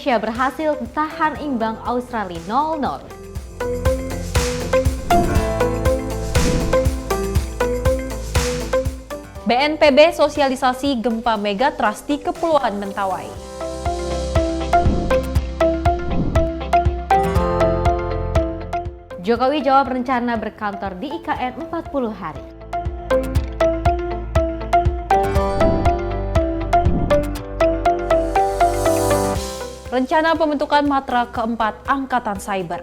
Indonesia berhasil tahan imbang Australia 0-0. BNPB sosialisasi gempa megatrust di Kepulauan Mentawai. Jokowi jawab rencana berkantor di IKN 40 hari. Rencana pembentukan Matra keempat Angkatan Cyber.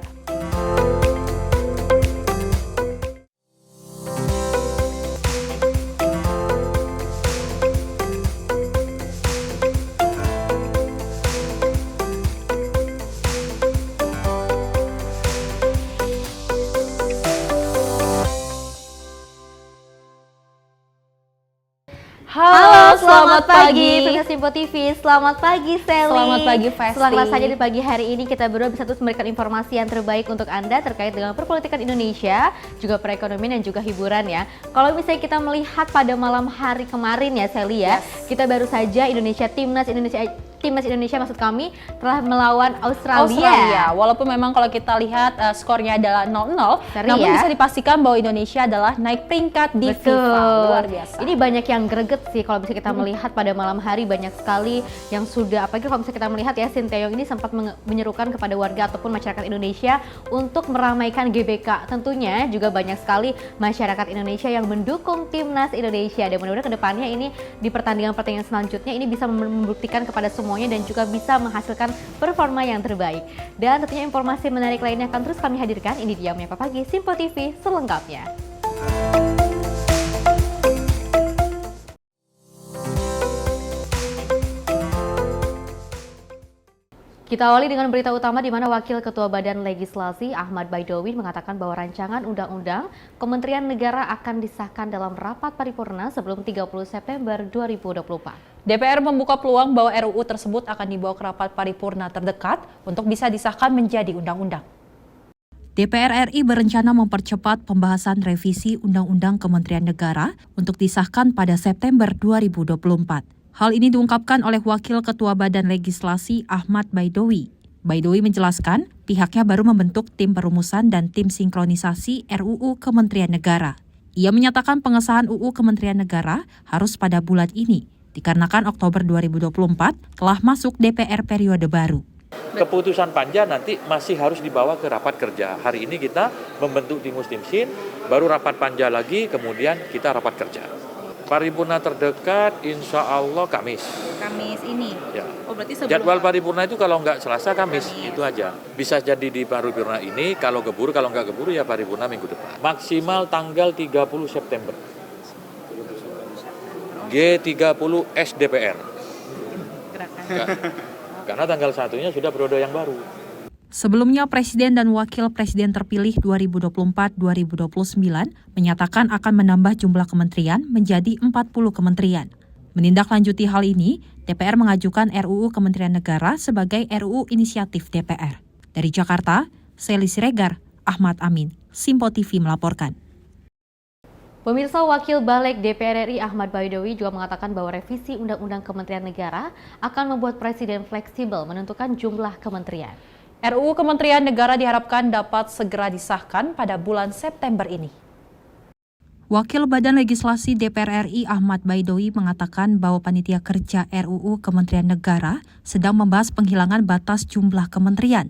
Halo, selamat pagi pemirsa Simpo TV. Selamat pagi Sally. Selamat pagi Festi. Selamat saja di pagi hari ini kita berdua bisa terus memberikan informasi yang terbaik untuk Anda terkait dengan perpolitikan Indonesia, juga perekonomian dan juga hiburan ya. Kalau misalnya kita melihat pada malam hari kemarin ya Sally ya, kita baru saja Timnas Indonesia maksud kami telah melawan Australia. Walaupun memang kalau kita lihat skornya adalah 0-0, namun ya, bisa dipastikan bahwa Indonesia adalah naik peringkat di FIFA. Luar biasa. Ini banyak yang greget sih kalau bisa kita melihat pada malam hari, banyak sekali yang sudah, apalagi kalau bisa kita melihat ya, Sinteyong ini sempat menyerukan kepada warga ataupun masyarakat Indonesia untuk meramaikan GBK. Tentunya juga banyak sekali masyarakat Indonesia yang mendukung Timnas Indonesia, dan mudah-mudahan kedepannya ini di pertandingan-pertandingan selanjutnya ini bisa membuktikan kepada semuanya dan juga bisa menghasilkan performa yang terbaik. Dan tentunya informasi menarik lainnya akan terus kami hadirkan. Ini dia Menyapa Pagi Simpo TV selengkapnya. Kita awali dengan berita utama di mana Wakil Ketua Badan Legislasi Ahmad Baidowi mengatakan bahwa rancangan undang-undang Kementerian Negara akan disahkan dalam rapat paripurna sebelum 30 September 2024. DPR membuka peluang bahwa RUU tersebut akan dibawa ke rapat paripurna terdekat untuk bisa disahkan menjadi undang-undang. DPR RI berencana mempercepat pembahasan revisi Undang-Undang Kementerian Negara untuk disahkan pada September 2024. Hal ini diungkapkan oleh Wakil Ketua Badan Legislasi Ahmad Baidowi. Baidowi menjelaskan pihaknya baru membentuk tim perumusan dan tim sinkronisasi RUU Kementerian Negara. Ia menyatakan pengesahan UU Kementerian Negara harus pada bulan ini, dikarenakan Oktober 2024 telah masuk DPR periode baru. Keputusan panja nanti masih harus dibawa ke rapat kerja. Hari ini kita membentuk Timus Timsin, baru rapat panja lagi, kemudian kita rapat kerja. Paripurna terdekat insya Allah Kamis. Kamis ini? Ya. Oh, berarti sebelum... Jadwal paripurna itu kalau nggak Selasa, Kamis. Itu aja. Bisa jadi di paripurna ini, kalau keburu, kalau nggak keburu ya paripurna minggu depan. Maksimal tanggal 30 September. G30 SDPR. Karena tanggal 1-nya sudah periode yang baru. Sebelumnya, Presiden dan Wakil Presiden terpilih 2024-2029 menyatakan akan menambah jumlah kementerian menjadi 40 kementerian. Menindaklanjuti hal ini, DPR mengajukan RUU Kementerian Negara sebagai RUU inisiatif DPR. Dari Jakarta, Sally Siregar, Ahmad Amin, Simpo TV melaporkan. Pemirsa, Wakil Balik DPR RI Ahmad Baidowi juga mengatakan bahwa revisi Undang-Undang Kementerian Negara akan membuat Presiden fleksibel menentukan jumlah kementerian. RUU Kementerian Negara diharapkan dapat segera disahkan pada bulan September ini. Wakil Badan Legislasi DPR RI Ahmad Baidowi mengatakan bahwa panitia kerja RUU Kementerian Negara sedang membahas penghilangan batas jumlah kementerian.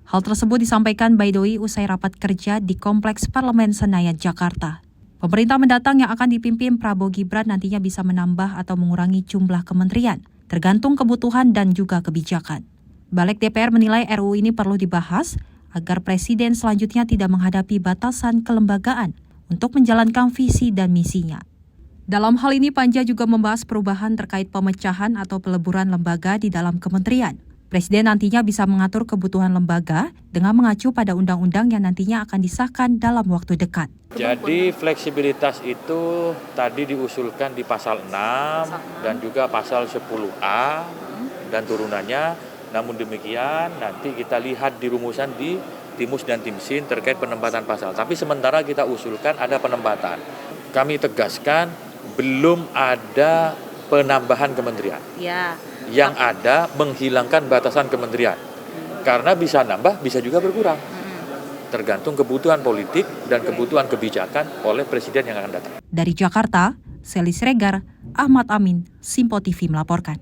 Hal tersebut disampaikan Baidowi usai rapat kerja di Kompleks Parlemen Senayan, Jakarta. Pemerintah mendatang yang akan dipimpin Prabowo Gibran nantinya bisa menambah atau mengurangi jumlah kementerian, tergantung kebutuhan dan juga kebijakan. Balik DPR menilai RUU ini perlu dibahas agar Presiden selanjutnya tidak menghadapi batasan kelembagaan untuk menjalankan visi dan misinya. Dalam hal ini, Panja juga membahas perubahan terkait pemecahan atau peleburan lembaga di dalam kementerian. Presiden nantinya bisa mengatur kebutuhan lembaga dengan mengacu pada undang-undang yang nantinya akan disahkan dalam waktu dekat. Jadi fleksibilitas itu tadi diusulkan di pasal 6 dan juga pasal 10A dan turunannya. Namun demikian nanti kita lihat di rumusan di Timus dan Timsin terkait penempatan pasal. Tapi sementara kita usulkan ada penempatan. Kami tegaskan belum ada penambahan kementerian. Ya. yang ada menghilangkan batasan kementerian. Karena bisa nambah, bisa juga berkurang. Tergantung kebutuhan politik dan kebutuhan kebijakan oleh presiden yang akan datang. Dari Jakarta, Seli Siregar, Ahmad Amin, Simpo TV melaporkan.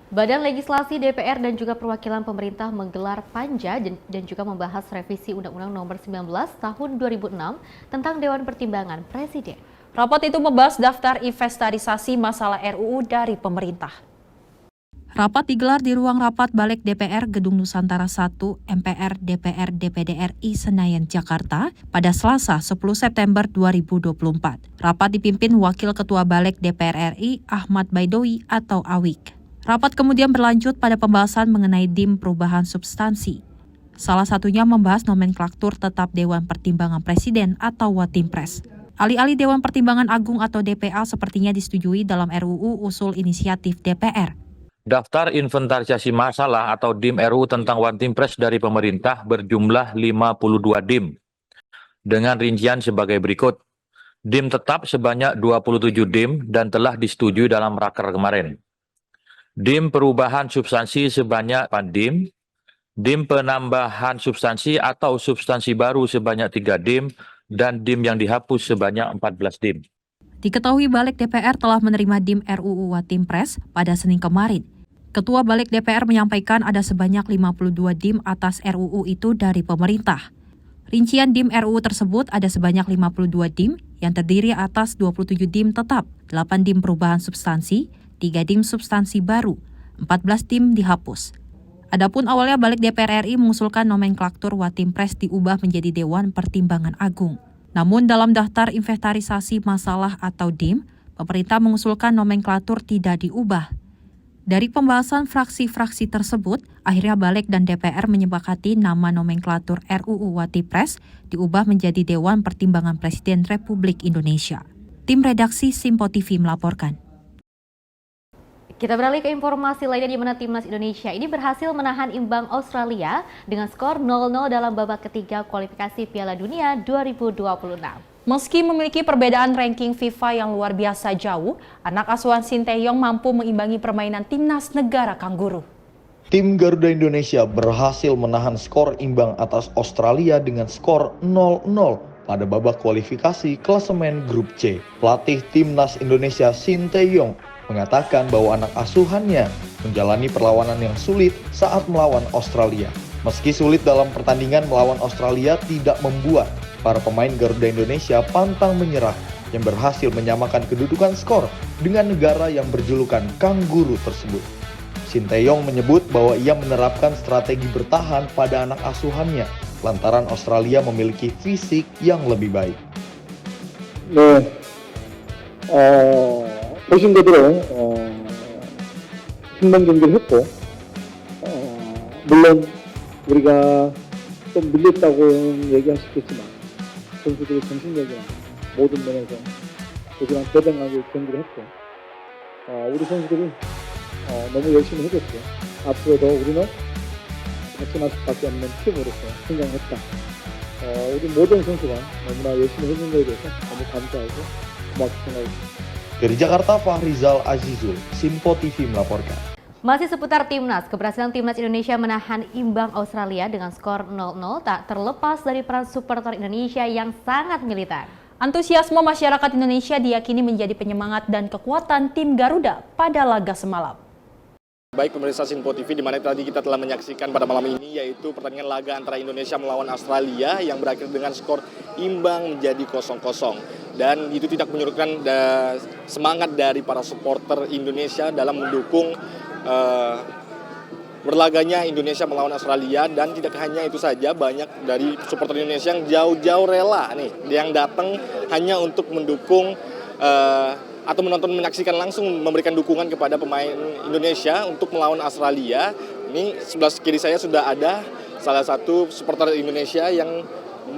Badan Legislasi DPR dan juga perwakilan pemerintah menggelar panja dan juga membahas revisi Undang-Undang Nomor 19 Tahun 2006 tentang Dewan Pertimbangan Presiden. Rapat itu membahas daftar inventarisasi masalah RUU dari pemerintah. Rapat digelar di ruang rapat Balik DPR Gedung Nusantara 1 MPR DPR DPD RI Senayan, Jakarta pada Selasa 10 September 2024. Rapat dipimpin Wakil Ketua Balik DPR RI Ahmad Baidowi atau Awik. Rapat kemudian berlanjut pada pembahasan mengenai DIM perubahan substansi. Salah satunya membahas nomenklatur tetap Dewan Pertimbangan Presiden atau Watimpres. Alih-alih Dewan Pertimbangan Agung atau DPA sepertinya disetujui dalam RUU usul inisiatif DPR. Daftar inventarisasi masalah atau DIM RUU tentang Watimpres dari pemerintah berjumlah 52 DIM. Dengan rincian sebagai berikut. DIM tetap sebanyak 27 DIM dan telah disetujui dalam raker kemarin. DIM perubahan substansi sebanyak 4 DIM. DIM penambahan substansi atau substansi baru sebanyak 3 DIM dan DIM yang dihapus sebanyak 14 DIM. Diketahui Balik DPR telah menerima DIM RUU Watimpres pada Senin kemarin. Ketua Balik DPR menyampaikan ada sebanyak 52 DIM atas RUU itu dari pemerintah. Rincian DIM RUU tersebut ada sebanyak 52 DIM yang terdiri atas 27 DIM tetap, 8 DIM perubahan substansi, 3 DIM substansi baru, 14 DIM dihapus. Adapun awalnya Balik DPR RI mengusulkan nomenklatur Watimpres diubah menjadi Dewan Pertimbangan Agung. Namun dalam daftar inventarisasi masalah atau DIM, pemerintah mengusulkan nomenklatur tidak diubah. Dari pembahasan fraksi-fraksi tersebut, akhirnya Balik dan DPR menyepakati nama nomenklatur RUU Watimpres diubah menjadi Dewan Pertimbangan Presiden Republik Indonesia. Tim redaksi Simpo TV melaporkan. Kita beralih ke informasi lainnya di mana Timnas Indonesia ini berhasil menahan imbang Australia dengan skor 0-0 dalam babak ketiga kualifikasi Piala Dunia 2026. Meski memiliki perbedaan ranking FIFA yang luar biasa jauh, anak asuhan Sinteyong mampu mengimbangi permainan timnas negara Kangguru. Tim Garuda Indonesia berhasil menahan skor imbang atas Australia dengan skor 0-0 pada babak kualifikasi klasemen grup C. Pelatih Timnas Indonesia Sinteyong mengatakan bahwa anak asuhannya menjalani perlawanan yang sulit saat melawan Australia. Meski sulit dalam pertandingan melawan Australia tidak membuat para pemain Garuda Indonesia pantang menyerah yang berhasil menyamakan kedudukan skor dengan negara yang berjulukan Kangguru tersebut. Sinteyong menyebut bahwa ia menerapkan strategi bertahan pada anak asuhannya lantaran Australia memiliki fisik yang lebih baik. 보신 대로 흥분 경기를 했고 물론 우리가 좀 밀렸다고 얘기할 수 있겠지만 선수들의 정신력이나 모든 면에서 하지만 대등하게 경기를 했고 우리 선수들이 너무 열심히 해줬고 앞으로도 우리는 발전할 수밖에 없는 팀으로서 성장했다. 우리 모든 선수가 너무나 열심히 해준 것에 대해서 너무 감사하고 고맙게 생각합니다. Dari Jakarta, Fahrizal Azizul, Simpo TV melaporkan. Masih seputar Timnas, keberhasilan Timnas Indonesia menahan imbang Australia dengan skor 0-0 tak terlepas dari peran supporter Indonesia yang sangat militan. Antusiasme masyarakat Indonesia diyakini menjadi penyemangat dan kekuatan tim Garuda pada laga semalam. Baik pemirsa Simpo TV, di mana tadi kita telah menyaksikan pada malam ini yaitu pertandingan laga antara Indonesia melawan Australia yang berakhir dengan skor imbang menjadi 0-0. Dan itu tidak menyurutkan semangat dari para supporter Indonesia dalam mendukung berlaganya Indonesia melawan Australia. Dan tidak hanya itu saja, banyak dari supporter Indonesia yang jauh-jauh rela nih yang datang hanya untuk mendukung atau menonton, menyaksikan langsung, memberikan dukungan kepada pemain Indonesia untuk melawan Australia. Ini sebelah kiri saya sudah ada salah satu supporter Indonesia yang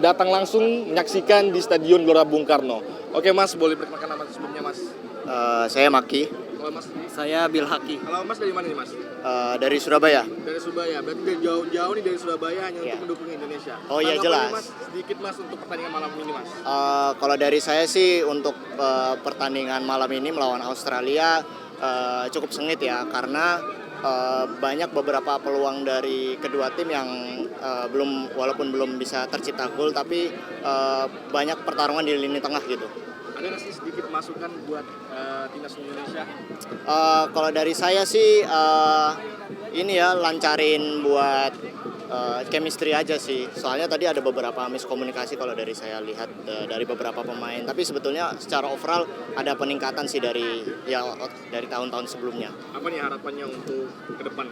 datang langsung menyaksikan di Stadion Gelora Bung Karno. Oke Mas, boleh perkenalkan nama sebelumnya Mas? Saya Maki. Kalau Mas sendiri? Saya Bilhaki. Kalau Mas dari mana nih Mas? Dari Surabaya. Dari Surabaya. Berarti dari jauh-jauh nih dari Surabaya hanya Iya. untuk mendukung Indonesia. Oh iya, Tanggapannya, jelas. Mas, sedikit Mas untuk pertandingan malam ini Mas. Kalau dari saya sih untuk pertandingan malam ini melawan Australia cukup sengit ya, karena banyak beberapa peluang dari kedua tim yang walaupun belum bisa tercipta gol, tapi banyak pertarungan di lini tengah gitu. Ada nggak sih sedikit masukan buat timnas Indonesia? Kalau dari saya sih ini ya, lancarin buat chemistry aja sih. Soalnya tadi ada beberapa miskomunikasi kalau dari saya lihat dari beberapa pemain. Tapi sebetulnya secara overall ada peningkatan sih dari tahun-tahun sebelumnya. Apa nih harapannya untuk ke depan?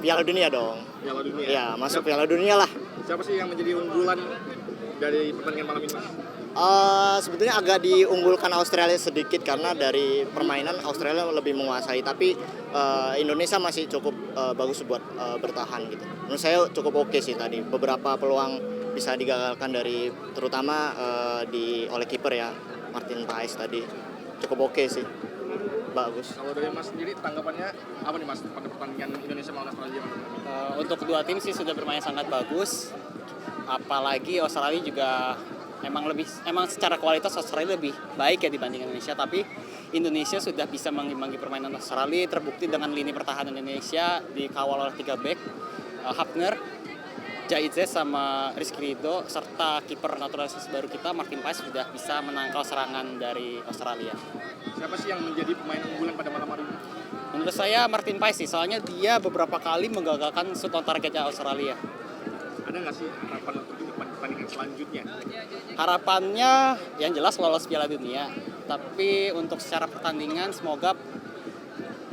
Piala Dunia dong. Piala Dunia. Ya, masuk Piala Dunia lah. Siapa sih yang menjadi unggulan dari pertandingan malam ini Mas? Sebetulnya agak diunggulkan Australia sedikit karena dari permainan Australia lebih menguasai, tapi Indonesia masih cukup bagus buat bertahan gitu. Menurut saya cukup oke sih tadi. Beberapa peluang bisa digagalkan dari terutama oleh kiper ya, Martin Paes tadi. Cukup oke sih. Bagus. Kalau dari Mas sendiri tanggapannya apa nih Mas pada pertandingan Indonesia melawan Australia Mas? Untuk kedua tim sih sudah bermain sangat bagus. Apalagi Australia juga emang secara kualitas Australia lebih baik ya dibanding Indonesia, tapi Indonesia sudah bisa mengimbangi permainan Australia, terbukti dengan lini pertahanan Indonesia dikawal oleh 3 back, Hafner, Jaize sama Rizky Ridho, serta kiper naturalisasi baru kita Martin Paes sudah bisa menangkal serangan dari Australia. Siapa sih yang menjadi pemain unggulan pada malam hari ini? Menurut saya Martin Paes sih, soalnya dia beberapa kali menggagalkan shoot on targetnya Australia. Ada nggak sih harapan untuk di depan pertandingan selanjutnya? Harapannya yang jelas lolos Piala Dunia, tapi untuk secara pertandingan semoga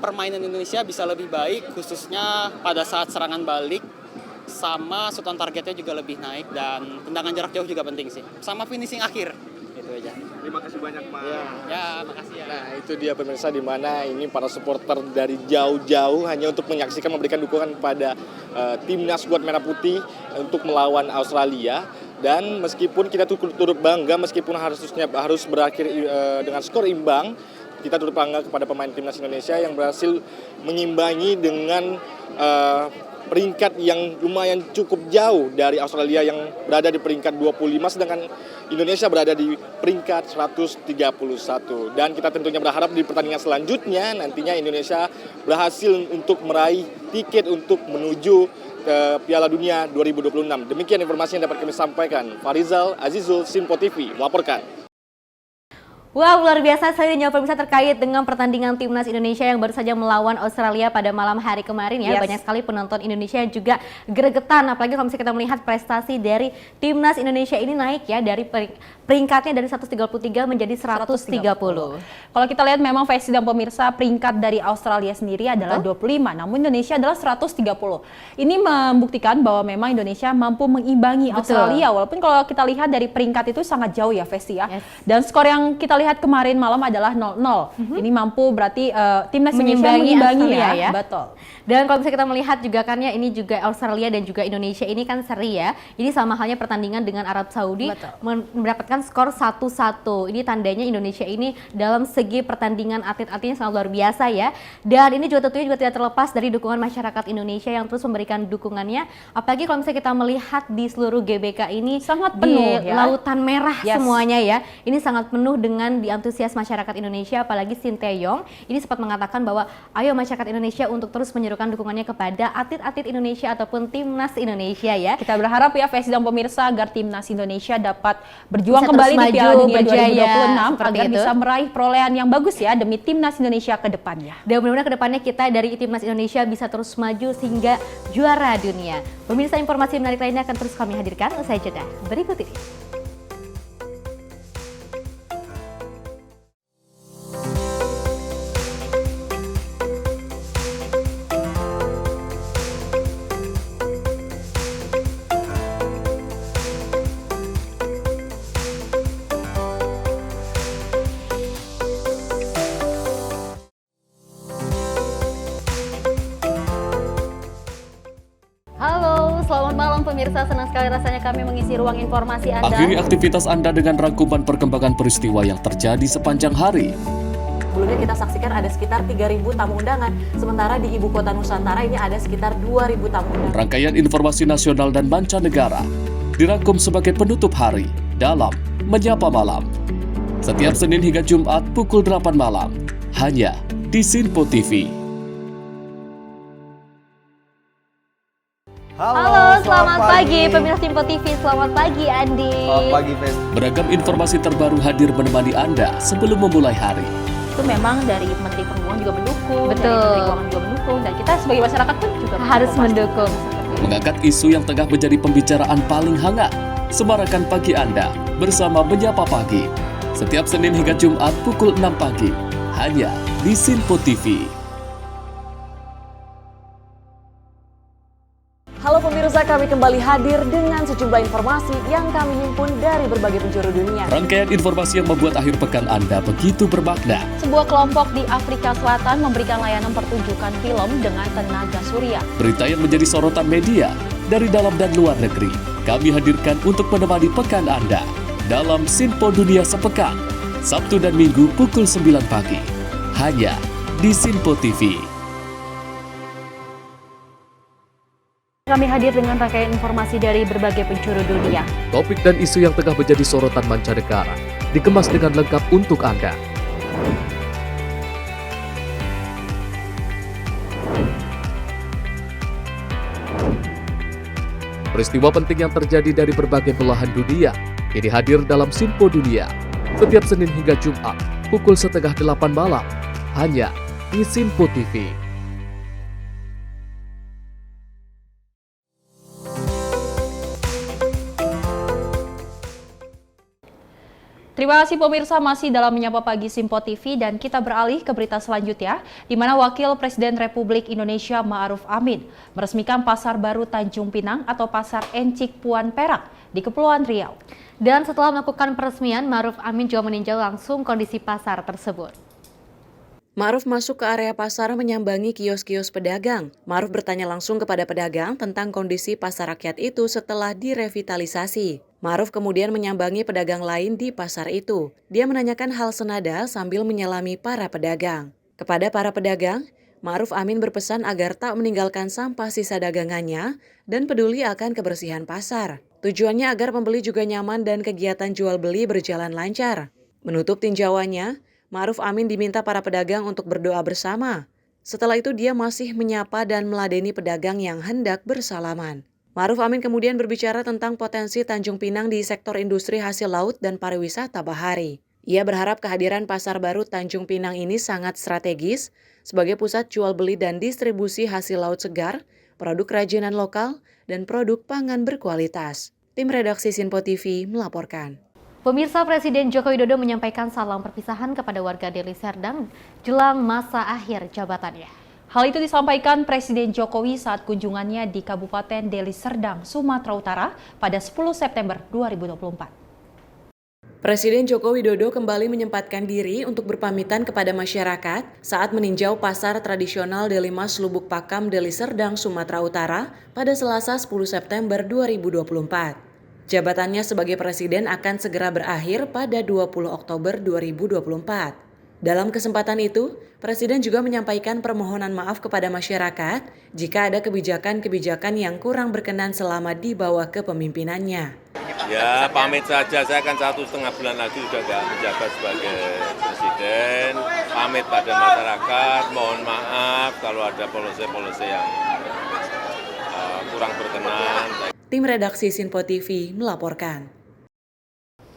permainan Indonesia bisa lebih baik, khususnya pada saat serangan balik, sama shoot on targetnya juga lebih naik, dan tendangan jarak jauh juga penting sih, sama finishing akhir. Itu aja. Terima kasih banyak Mas. Ya, makasih ya. Nah itu dia pemirsa, di mana ini para supporter dari jauh-jauh hanya untuk menyaksikan, memberikan dukungan pada timnas skuad merah putih untuk melawan Australia. Dan meskipun kita turut bangga, meskipun harus berakhir dengan skor imbang, kita turut bangga kepada pemain timnas Indonesia yang berhasil mengimbangi dengan peringkat yang lumayan cukup jauh dari Australia yang berada di peringkat 25, sedangkan Indonesia berada di peringkat 131. Dan kita tentunya berharap di pertandingan selanjutnya nantinya Indonesia berhasil untuk meraih tiket untuk menuju ke Piala Dunia 2026. Demikian informasi yang dapat kami sampaikan. Farizal Azizul, Simpo TV melaporkan. Wow, luar biasa sekali jawab pemirsa terkait dengan pertandingan timnas Indonesia yang baru saja melawan Australia pada malam hari kemarin ya. Yes. Banyak sekali penonton Indonesia yang juga gregetan, apalagi kalau misalnya kita melihat prestasi dari timnas Indonesia ini naik ya, dari peringkatnya dari 133 menjadi 130. Kalau kita lihat memang Faisal dan pemirsa, peringkat dari Australia sendiri adalah 25, namun Indonesia adalah 130. Ini membuktikan bahwa memang Indonesia mampu mengimbangi Australia, walaupun kalau kita lihat dari peringkat itu sangat jauh ya Festi ya. Yes. Dan skor yang kita lihat kemarin malam adalah 0-0. Ini mampu berarti timnas Indonesia mengimbangi ya. Betul. Dan kalau misalnya kita melihat juga kan ya, ini juga Australia dan juga Indonesia ini kan seri ya. Ini sama halnya pertandingan dengan Arab Saudi, mendapatkan skor 1-1. Ini tandanya Indonesia ini dalam segi pertandingan atlet-atletnya sangat luar biasa ya. Dan ini juga tentunya juga tidak terlepas dari dukungan masyarakat Indonesia yang terus memberikan dukungannya. Apalagi kalau misalnya kita melihat di seluruh GBK ini sangat penuh di ya. Lautan Merah semuanya ya. Ini sangat penuh dengan diantusias masyarakat Indonesia, apalagi Sinteyong ini sempat mengatakan bahwa ayo masyarakat Indonesia untuk terus menyerukan dukungannya kepada atlet-atlet Indonesia ataupun timnas Indonesia ya. Kita berharap ya Festi dan pemirsa agar timnas Indonesia dapat berjuang Bisa kembali terus di Piala maju, Dunia berjaya, 2026 agar itu bisa meraih perolehan yang bagus ya demi timnas Indonesia ke depannya. Dan mudah-mudahan ke depannya kita dari timnas Indonesia bisa terus maju sehingga juara dunia. Pemirsa, informasi menarik lainnya akan terus kami hadirkan usai jeda berikut ini. Halo, selamat malam pemirsa. Senang sekali rasanya kami mengisi ruang informasi Anda. Akhiri aktivitas Anda dengan rangkuman perkembangan peristiwa yang terjadi sepanjang hari. sebelumnya kita saksikan ada sekitar 3.000 tamu undangan, sementara di Ibu Kota Nusantara ini ada sekitar 2.000 tamu undangan. Rangkaian informasi nasional dan mancanegara dirangkum sebagai penutup hari dalam Menyapa Malam. Setiap Senin hingga Jumat pukul 8 malam, hanya di Sinpo TV. Halo, selamat pagi pemirsa Sinpo TV. Selamat pagi Andi. Selamat pagi, Fen. Beragam informasi terbaru hadir menemani Anda sebelum memulai hari. Itu memang dari Menteri Perhubungan juga mendukung, Betul. dari Menteri Keuangan juga mendukung, dan kita sebagai masyarakat pun juga Harus mendukung. Mengangkat isu yang tengah menjadi pembicaraan paling hangat. Semarakan pagi Anda bersama Menyapa Pagi. Setiap Senin hingga Jumat pukul 6 pagi, hanya di Sinpo TV. Halo pemirsa, kami kembali hadir dengan sejumlah informasi yang kami himpun dari berbagai penjuru dunia. Rangkaian informasi yang membuat akhir pekan Anda begitu bermakna. Sebuah kelompok di Afrika Selatan memberikan layanan pertunjukan film dengan tenaga surya. Berita yang menjadi sorotan media dari dalam dan luar negeri, kami hadirkan untuk menemani pekan Anda dalam Sinpo Dunia Sepekan, Sabtu dan Minggu pukul 9 pagi, hanya di Sinpo TV. Kami hadir dengan rangkaian informasi dari berbagai penjuru dunia. Topik dan isu yang tengah menjadi sorotan mancanegara dikemas dengan lengkap untuk Anda. Peristiwa penting yang terjadi dari berbagai belahan dunia kini hadir dalam Sinpo Dunia setiap Senin hingga Jumat pukul 7:30 malam, hanya di Sinpo TV. Terima kasih pemirsa, masih dalam Menyapa Pagi Sinpo TV, dan kita beralih ke berita selanjutnya, di mana Wakil Presiden Republik Indonesia Ma'ruf Amin meresmikan Pasar Baru Tanjung Pinang atau Pasar Encik Puan Perak di Kepulauan Riau. Dan setelah melakukan peresmian, Ma'ruf Amin juga meninjau langsung kondisi pasar tersebut. Ma'ruf masuk ke area pasar menyambangi kios-kios pedagang. Ma'ruf bertanya langsung kepada pedagang tentang kondisi pasar rakyat itu setelah direvitalisasi. Ma'ruf kemudian menyambangi pedagang lain di pasar itu. Dia menanyakan hal senada sambil menyelami para pedagang. Kepada para pedagang, Ma'ruf Amin berpesan agar tak meninggalkan sampah sisa dagangannya dan peduli akan kebersihan pasar. Tujuannya agar pembeli juga nyaman dan kegiatan jual beli berjalan lancar. Menutup tinjauannya, Ma'ruf Amin diminta para pedagang untuk berdoa bersama. Setelah itu dia masih menyapa dan meladeni pedagang yang hendak bersalaman. Ma'ruf Amin kemudian berbicara tentang potensi Tanjung Pinang di sektor industri hasil laut dan pariwisata bahari. Ia berharap kehadiran Pasar Baru Tanjung Pinang ini sangat strategis sebagai pusat jual beli dan distribusi hasil laut segar, produk kerajinan lokal, dan produk pangan berkualitas. Tim redaksi Sinpo TV melaporkan. Pemirsa, Presiden Joko Widodo menyampaikan salam perpisahan kepada warga Deli Serdang jelang masa akhir jabatannya. Hal itu disampaikan Presiden Jokowi saat kunjungannya di Kabupaten Deli Serdang, Sumatera Utara pada 10 September 2024. Presiden Joko Widodo kembali menyempatkan diri untuk berpamitan kepada masyarakat saat meninjau pasar tradisional Deli Mas Lubuk Pakam Deli Serdang, Sumatera Utara pada Selasa 10 September 2024. Jabatannya sebagai presiden akan segera berakhir pada 20 Oktober 2024. Dalam kesempatan itu, Presiden juga menyampaikan permohonan maaf kepada masyarakat jika ada kebijakan-kebijakan yang kurang berkenan selama di bawah kepemimpinannya. Ya, pamit saja. Saya kan 1,5 bulan lagi sudah nggak menjabat sebagai presiden. Pamit pada masyarakat, mohon maaf kalau ada polisi-polisi yang kurang berkenan. Tim redaksi Sinpo TV melaporkan.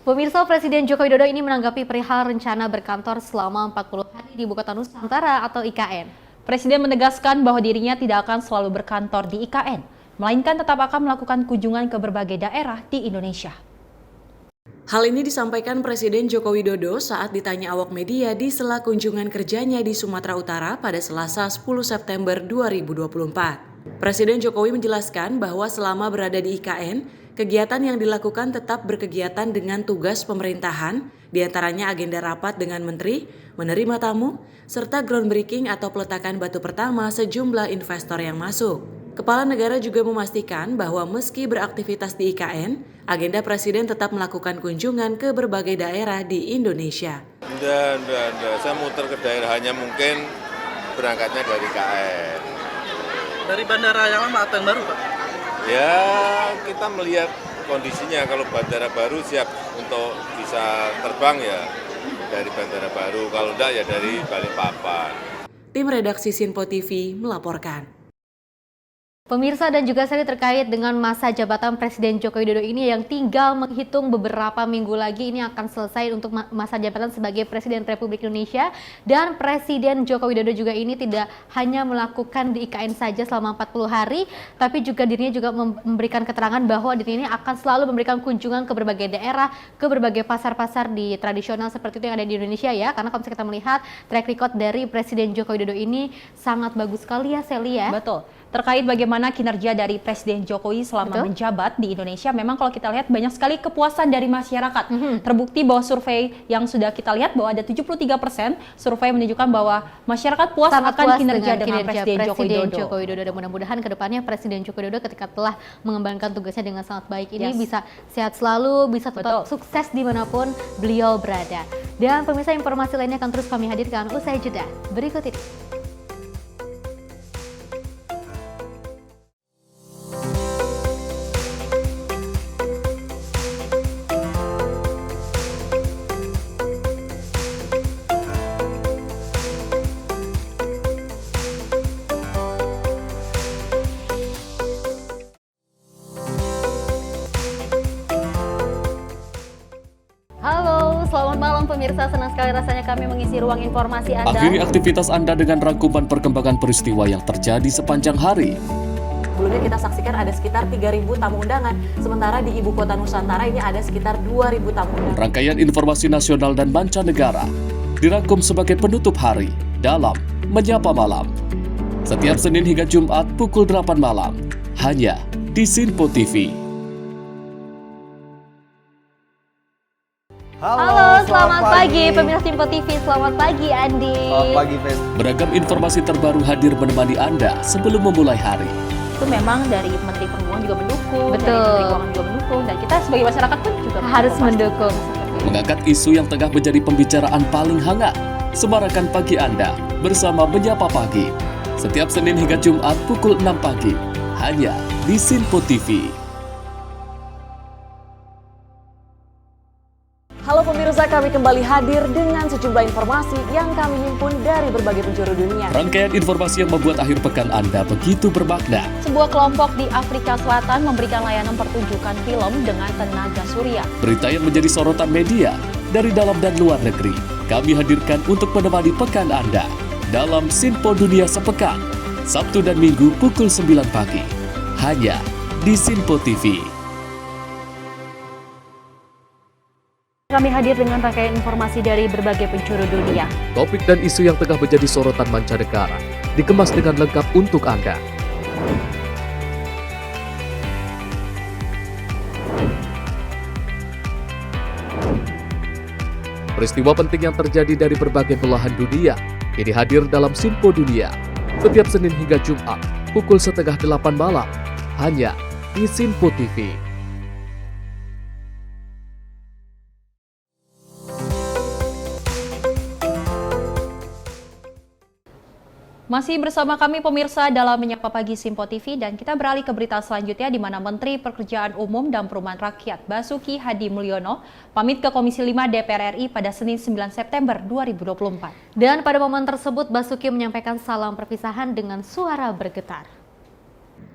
Pemirsa, Presiden Joko Widodo ini menanggapi perihal rencana berkantor selama 40 hari di Ibu Kota Nusantara atau IKN. Presiden menegaskan bahwa dirinya tidak akan selalu berkantor di IKN, melainkan tetap akan melakukan kunjungan ke berbagai daerah di Indonesia. Hal ini disampaikan Presiden Joko Widodo saat ditanya awak media di sela kunjungan kerjanya di Sumatera Utara pada Selasa 10 September 2024. Presiden Jokowi menjelaskan bahwa selama berada di IKN, kegiatan yang dilakukan tetap berkegiatan dengan tugas pemerintahan, diantaranya agenda rapat dengan menteri, menerima tamu, serta groundbreaking atau peletakan batu pertama sejumlah investor yang masuk. Kepala negara juga memastikan bahwa meski beraktivitas di IKN, agenda Presiden tetap melakukan kunjungan ke berbagai daerah di Indonesia. Enggak. Saya muter ke daerah, hanya mungkin berangkatnya dari KL. Dari bandara yang lama atau yang baru, Pak? Ya, kita melihat kondisinya. Kalau bandara baru siap untuk bisa terbang ya dari bandara baru. Kalau enggak ya dari Balikpapan. Tim redaksi Sinpo TV melaporkan. Pemirsa dan juga seri terkait dengan masa jabatan Presiden Joko Widodo ini yang tinggal menghitung beberapa minggu lagi ini akan selesai untuk masa jabatan sebagai Presiden Republik Indonesia, dan Presiden Joko Widodo juga ini tidak hanya melakukan di IKN saja selama 40 hari, tapi juga dirinya juga memberikan keterangan bahwa dirinya ini akan selalu memberikan kunjungan ke berbagai daerah, ke berbagai pasar-pasar di tradisional seperti itu yang ada di Indonesia ya, karena kalau kita melihat track record dari Presiden Joko Widodo ini sangat bagus sekali ya Sally ya. Betul. Terkait bagaimana kinerja dari Presiden Jokowi selama menjabat di Indonesia, memang kalau kita lihat banyak sekali kepuasan dari masyarakat. Terbukti bahwa survei yang sudah kita lihat bahwa ada 73% survei menunjukkan bahwa masyarakat puas akan kinerja dengan Presiden Joko Widodo. Dan mudah-mudahan kedepannya Presiden Joko Widodo ketika telah mengembangkan tugasnya dengan sangat baik ini bisa sehat selalu, bisa tetap sukses dimanapun beliau berada. Dan pemirsa, informasi lainnya akan terus kami hadirkan usai jeda berikut ini. Selamat malam pemirsa, senang sekali rasanya kami mengisi ruang informasi Anda. Akhiri aktivitas Anda dengan rangkuman perkembangan peristiwa yang terjadi sepanjang hari. Sebelumnya kita saksikan ada sekitar 3.000 tamu undangan, sementara di Ibu Kota Nusantara ini ada sekitar 2.000 tamu undangan. Rangkaian informasi nasional dan mancanegara dirangkum sebagai penutup hari dalam Menyapa Malam. Setiap Senin hingga Jumat pukul 8 malam, hanya di Sinpo TV. Halo, selamat pagi pemirsa Sinpo TV, selamat pagi Andi. Selamat pagi, Fen. Beragam informasi terbaru hadir menemani Anda sebelum memulai hari. Itu memang dari Menteri Perhubungan juga mendukung, Betul. dari Menteri Keuangan juga mendukung, dan kita sebagai masyarakat pun juga harus mendukung. Mengangkat isu yang tengah menjadi pembicaraan paling hangat, semarakan pagi Anda bersama Menyapa Pagi. Setiap Senin hingga Jumat pukul 6 pagi, hanya di Sinpo TV. Halo pemirsa, kami kembali hadir dengan sejumlah informasi yang kami himpun dari berbagai penjuru dunia. Rangkaian informasi yang membuat akhir pekan Anda begitu bermakna. Sebuah kelompok di Afrika Selatan memberikan layanan pertunjukan film dengan tenaga surya. Berita yang menjadi sorotan media dari dalam dan luar negeri, kami hadirkan untuk menemani pekan Anda dalam Sinpo Dunia Sepekan, Sabtu dan Minggu pukul 9 pagi, hanya di Sinpo TV. Kami hadir dengan rangkaian informasi dari berbagai penjuru dunia. Topik dan isu yang tengah menjadi sorotan mancanegara dikemas dengan lengkap untuk Anda. Peristiwa penting yang terjadi dari berbagai belahan dunia kini hadir dalam Sinpo Dunia setiap Senin hingga Jumat pukul 7:30 malam, hanya di Sinpo TV. Masih bersama kami pemirsa dalam Menyapa Pagi Sinpo TV, dan kita beralih ke berita selanjutnya di mana Menteri Pekerjaan Umum dan Perumahan Rakyat Basuki Hadi Mulyono pamit ke Komisi 5 DPR RI pada Senin 9 September 2024. Dan pada momen tersebut Basuki menyampaikan salam perpisahan dengan suara bergetar.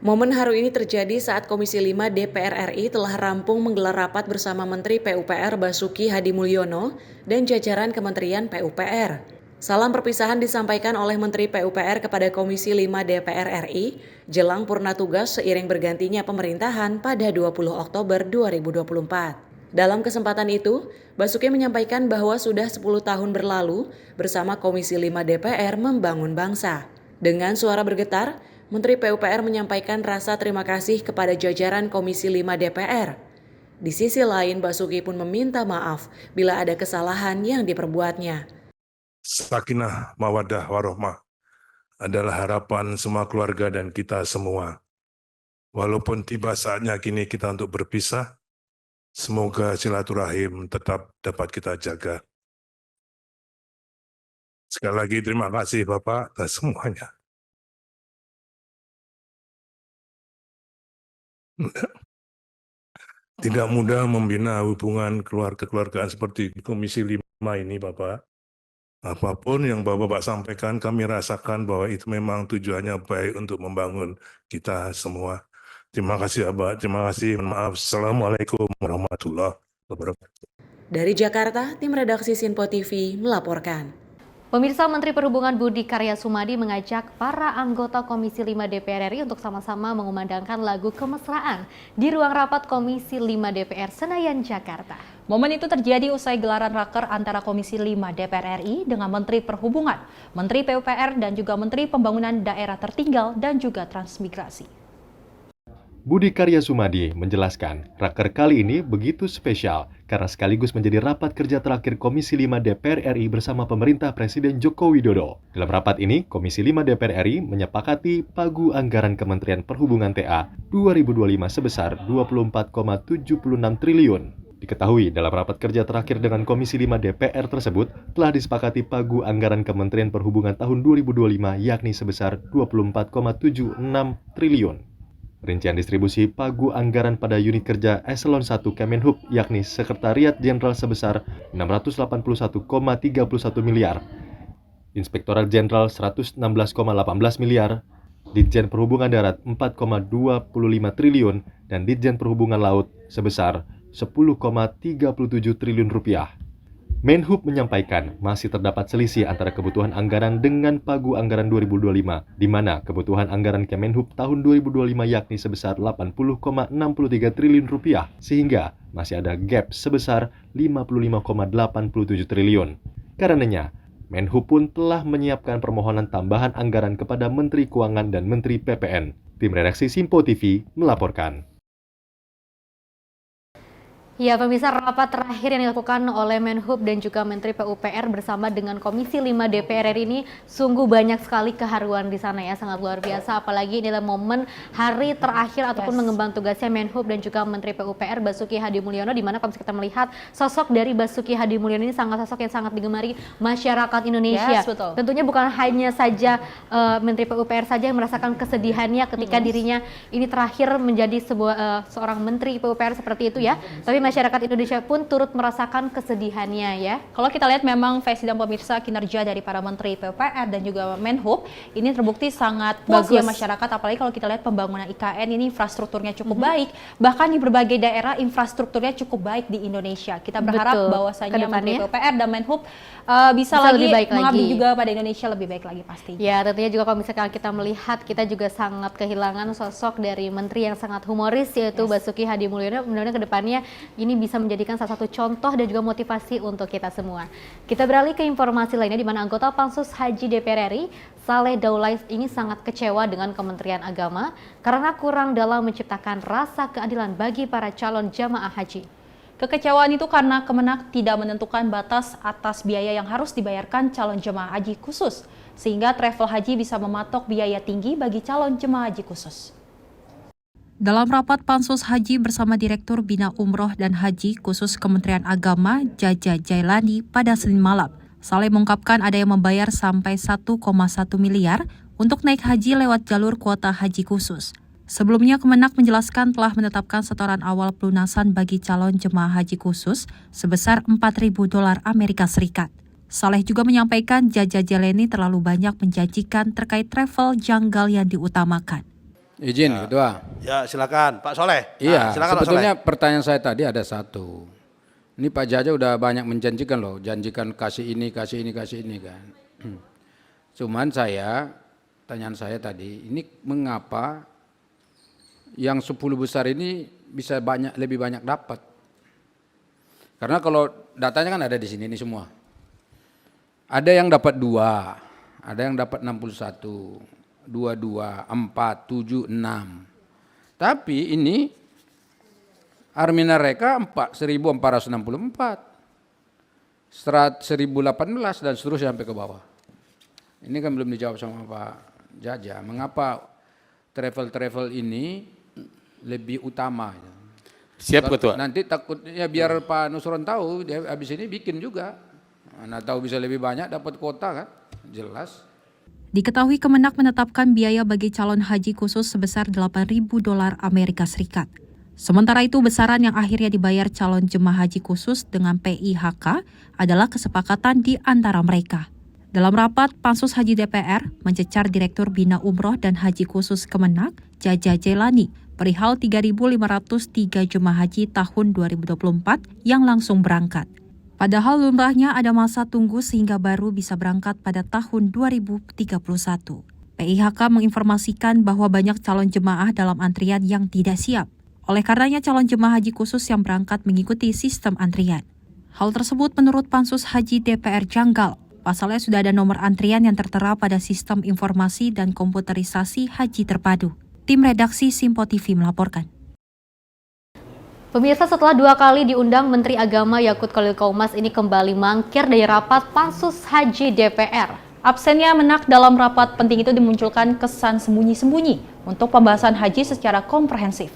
Momen haru ini terjadi saat Komisi 5 DPR RI telah rampung menggelar rapat bersama Menteri PUPR Basuki Hadi Mulyono dan jajaran Kementerian PUPR. Salam perpisahan disampaikan oleh Menteri PUPR kepada Komisi 5 DPR RI jelang purna tugas seiring bergantinya pemerintahan pada 20 Oktober 2024. Dalam kesempatan itu, Basuki menyampaikan bahwa sudah 10 tahun berlalu bersama Komisi 5 DPR membangun bangsa. Dengan suara bergetar, Menteri PUPR menyampaikan rasa terima kasih kepada jajaran Komisi 5 DPR. Di sisi lain, Basuki pun meminta maaf bila ada kesalahan yang diperbuatnya. Sakinah, mawaddah, warohmah adalah harapan semua keluarga dan kita semua. Walaupun tiba saatnya kini kita untuk berpisah, semoga silaturahim tetap dapat kita jaga. Sekali lagi terima kasih Bapak atas semuanya. Tidak mudah membina hubungan keluarga-keluargaan seperti Komisi 5 ini, Bapak. Apapun yang Bapak sampaikan, kami rasakan bahwa itu memang tujuannya baik untuk membangun kita semua. Terima kasih, Bapak. Terima kasih. Maaf. Assalamualaikum warahmatullahi wabarakatuh. Dari Jakarta, tim redaksi Sinpo TV melaporkan. Pemirsa, Menteri Perhubungan Budi Karya Sumadi mengajak para anggota Komisi 5 DPR RI untuk sama-sama mengumandangkan lagu Kemesraan di ruang rapat Komisi 5 DPR Senayan, Jakarta. Momen itu terjadi usai gelaran raker antara Komisi 5 DPR RI dengan Menteri Perhubungan, Menteri PUPR dan juga Menteri Pembangunan Daerah Tertinggal dan juga Transmigrasi. Budi Karya Sumadi menjelaskan, raker kali ini begitu spesial karena sekaligus menjadi rapat kerja terakhir Komisi 5 DPR RI bersama pemerintah Presiden Joko Widodo. Dalam rapat ini, Komisi 5 DPR RI menyepakati pagu anggaran Kementerian Perhubungan TA 2025 sebesar 24,76 triliun. Diketahui dalam rapat kerja terakhir dengan Komisi 5 DPR tersebut telah disepakati pagu anggaran Kementerian Perhubungan tahun 2025 yakni sebesar 24,76 triliun. Rincian distribusi pagu anggaran pada unit kerja Eselon 1 Kemenhub yakni Sekretariat Jenderal sebesar 681,31 miliar, Inspektorat Jenderal 116,18 miliar, Ditjen Perhubungan Darat 4,25 triliun, dan Ditjen Perhubungan Laut sebesar 10,37 triliun rupiah. Menhub menyampaikan masih terdapat selisih antara kebutuhan anggaran dengan pagu anggaran 2025, di mana kebutuhan anggaran Kemenhub tahun 2025 yakni sebesar 80,63 triliun rupiah, sehingga masih ada gap sebesar 55,87 triliun. Karenanya, Menhub pun telah menyiapkan permohonan tambahan anggaran kepada Menteri Keuangan dan Menteri PPN. Tim redaksi Sinpo TV melaporkan. Ya, pemirsa, rapat terakhir yang dilakukan oleh Menhub dan juga Menteri PUPR bersama dengan Komisi 5 DPR RI ini sungguh banyak sekali keharuan di sana ya, sangat luar biasa. Apalagi ini adalah momen hari terakhir ataupun mengemban tugasnya Menhub dan juga Menteri PUPR Basuki Hadi Mulyono, di mana kalau kita melihat sosok dari Basuki Hadi Mulyono ini sosok yang sangat digemari masyarakat Indonesia. Yes, betul. Tentunya bukan hanya saja Menteri PUPR saja yang merasakan kesedihannya ketika dirinya ini terakhir menjadi seorang Menteri PUPR seperti itu ya, tapi masyarakat Indonesia pun turut merasakan kesedihannya ya. Kalau kita lihat memang sidang pemirsa kinerja dari para Menteri PUPR dan juga Menhub ini terbukti sangat puas ya masyarakat, apalagi kalau kita lihat pembangunan IKN ini infrastrukturnya cukup baik, bahkan di berbagai daerah infrastrukturnya cukup baik di Indonesia. Kita berharap bahwasanya Menteri PUPR dan Menhub bisa lagi mengabdi juga pada Indonesia lebih baik lagi pasti. Ya, tentunya juga kalau misalkan kita melihat, kita juga sangat kehilangan sosok dari menteri yang sangat humoris yaitu Basuki Hadi Mulyono. Mudah-mudahan kedepannya ini bisa menjadikan salah satu contoh dan juga motivasi untuk kita semua. Kita beralih ke informasi lainnya, di mana anggota Pansus Haji DPR RI Saleh Daulay ini sangat kecewa dengan Kementerian Agama karena kurang dalam menciptakan rasa keadilan bagi para calon jamaah haji. Kekecewaan itu karena Kemenak tidak menentukan batas atas biaya yang harus dibayarkan calon jemaah haji khusus, sehingga travel haji bisa mematok biaya tinggi bagi calon jemaah haji khusus. Dalam rapat Pansus Haji bersama Direktur Bina Umroh dan Haji khusus Kementerian Agama Jaja Jailani pada Senin malam, Saleh mengungkapkan ada yang membayar sampai 1,1 miliar untuk naik haji lewat jalur kuota haji khusus. Sebelumnya Kemenak menjelaskan telah menetapkan setoran awal pelunasan bagi calon jemaah haji khusus sebesar $4.000 Amerika Serikat. Saleh juga menyampaikan Jaja Jailani terlalu banyak menjanjikan terkait travel janggal yang diutamakan. Izin, Ketua. Ya, silakan Pak Soleh. Iya, silakan sebetulnya Pak Soleh. pertanyaan saya tadi ada satu. Ini Pak Jaja udah banyak menjanjikan loh, janjikan kasih ini kan. Cuman pertanyaan saya tadi, ini mengapa yang 10 besar ini bisa lebih banyak dapat? Karena kalau datanya kan ada di sini ini semua. Ada yang dapat 2, ada yang dapat 61. 22, 4, 7, 6. Tapi ini Armina Reka 1.464, Serat 1.018 dan seterusnya sampai ke bawah. Ini kan belum dijawab sama Pak Jaja. Mengapa travel ini lebih utama? Siap Ketua. Nanti takutnya biar Pak Nusron tahu, dia habis ini bikin juga. Anda tahu bisa lebih banyak dapat kuota kan? jelas. Diketahui Kemenak menetapkan biaya bagi calon haji khusus sebesar $8.000 Amerika Serikat. Sementara itu, besaran yang akhirnya dibayar calon jemaah haji khusus dengan PIHK adalah kesepakatan di antara mereka. Dalam rapat, Pansus Haji DPR mencecar Direktur Bina Umroh dan Haji Khusus Kemenak, Jaja Jelani, perihal 3.503 jemaah haji tahun 2024 yang langsung berangkat. Padahal lumrahnya ada masa tunggu sehingga baru bisa berangkat pada tahun 2031. PIHK menginformasikan bahwa banyak calon jemaah dalam antrian yang tidak siap. Oleh karenanya calon jemaah haji khusus yang berangkat mengikuti sistem antrian. Hal tersebut menurut Pansus Haji DPR janggal. Pasalnya sudah ada nomor antrian yang tertera pada sistem informasi dan komputerisasi haji terpadu. Tim redaksi Simpo TV melaporkan. Pemirsa, setelah 2 kali diundang, Menteri Agama Yakut Khalil Qaumas ini kembali mangkir dari rapat Pansus Haji DPR. Absennya Menak dalam rapat penting itu dimunculkan kesan sembunyi-sembunyi untuk pembahasan haji secara komprehensif.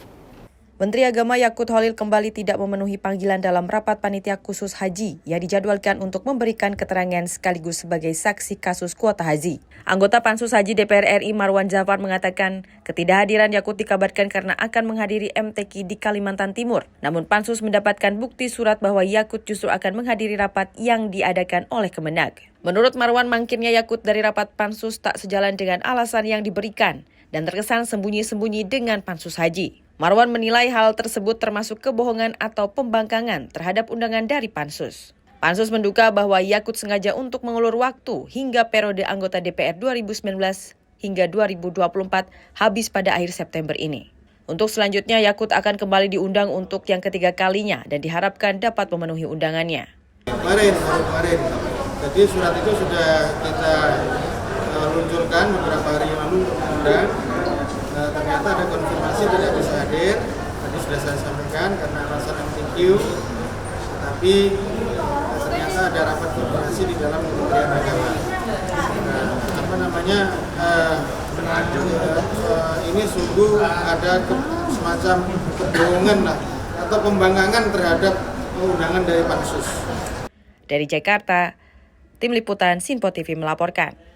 Menteri Agama Yakut Khalil kembali tidak memenuhi panggilan dalam rapat panitia khusus haji yang dijadwalkan untuk memberikan keterangan sekaligus sebagai saksi kasus kuota haji. Anggota Pansus Haji DPR RI Marwan Jafar mengatakan ketidakhadiran Yakut dikabarkan karena akan menghadiri MTQ di Kalimantan Timur. Namun Pansus mendapatkan bukti surat bahwa Yakut justru akan menghadiri rapat yang diadakan oleh Kemenak. Menurut Marwan, mangkirnya Yakut dari rapat Pansus tak sejalan dengan alasan yang diberikan dan terkesan sembunyi-sembunyi dengan Pansus Haji. Marwan menilai hal tersebut termasuk kebohongan atau pembangkangan terhadap undangan dari Pansus. Pansus menduga bahwa Yakut sengaja untuk mengulur waktu hingga periode anggota DPR 2019 hingga 2024 habis pada akhir September ini. Untuk selanjutnya, Yakut akan kembali diundang untuk yang ketiga kalinya dan diharapkan dapat memenuhi undangannya. Kemarin. Jadi surat itu sudah kita luncurkan beberapa hari yang lalu undang. Ternyata ada konfirmasi tidak bisa hadir. Tadi sudah saya sampaikan karena alasan MTQ. Tapi ternyata ada rapat koordinasi di dalam Kementerian Agama. Ini sungguh ada semacam kebohongan lah atau pembangkangan terhadap undangan dari Pansus. Dari Jakarta, Tim Liputan Sinpo TV melaporkan.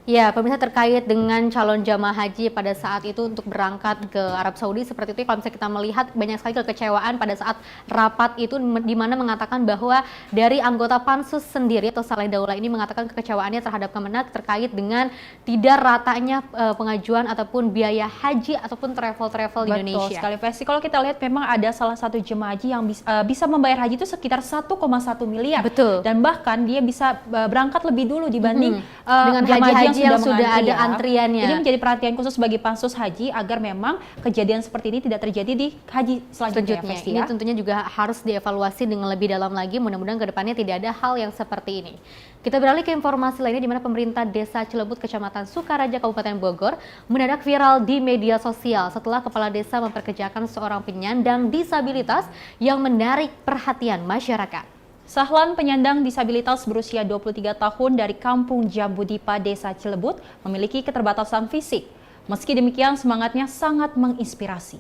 Ya, pemirsa, terkait dengan calon jamaah haji pada saat itu untuk berangkat ke Arab Saudi seperti itu, kalau misalnya kita melihat banyak sekali kekecewaan pada saat rapat itu, di mana mengatakan bahwa dari anggota Pansus sendiri atau Saleh Daullah ini mengatakan kekecewaannya terhadap Kemenak terkait dengan tidak ratanya pengajuan ataupun biaya haji ataupun travel di Indonesia. Betul sekali, Vesti. Kalau kita lihat memang ada salah satu jemaah haji yang bisa membayar haji itu sekitar 1,1 miliar. Betul. Dan bahkan dia bisa berangkat lebih dulu dibanding dengan haji-haji yang sudah ada antriannya. Jadi menjadi perhatian khusus bagi Pansus Haji agar memang kejadian seperti ini tidak terjadi di haji selanjutnya. Ini tentunya juga harus dievaluasi dengan lebih dalam lagi. Mudah-mudahan ke depannya tidak ada hal yang seperti ini. Kita beralih ke informasi lainnya, di mana pemerintah Desa Cilebut, Kecamatan Sukaraja, Kabupaten Bogor mendadak viral di media sosial setelah kepala desa memperkerjakan seorang penyandang disabilitas yang menarik perhatian masyarakat. Sahlan, penyandang disabilitas berusia 23 tahun dari Kampung Jambudipa, Desa Cilebut, memiliki keterbatasan fisik. Meski demikian, semangatnya sangat menginspirasi.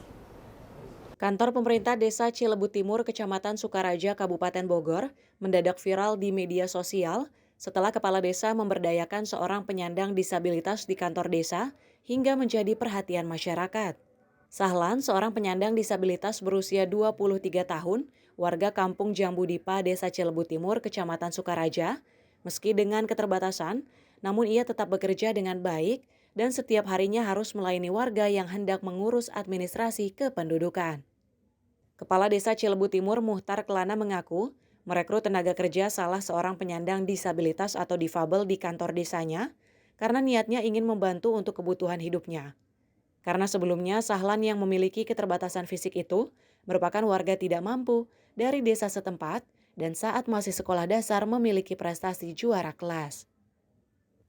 Kantor pemerintah Desa Cilebut Timur, Kecamatan Sukaraja, Kabupaten Bogor, mendadak viral di media sosial setelah kepala desa memberdayakan seorang penyandang disabilitas di kantor desa hingga menjadi perhatian masyarakat. Sahlan, seorang penyandang disabilitas berusia 23 tahun, warga Kampung Jambudipa, Desa Cilebut Timur, Kecamatan Sukaraja, meski dengan keterbatasan, namun ia tetap bekerja dengan baik dan setiap harinya harus melayani warga yang hendak mengurus administrasi kependudukan. Kepala Desa Cilebut Timur, Muhtar Kelana, mengaku merekrut tenaga kerja salah seorang penyandang disabilitas atau difabel di kantor desanya karena niatnya ingin membantu untuk kebutuhan hidupnya. Karena sebelumnya Sahlan yang memiliki keterbatasan fisik itu merupakan warga tidak mampu dari desa setempat dan saat masih sekolah dasar memiliki prestasi juara kelas.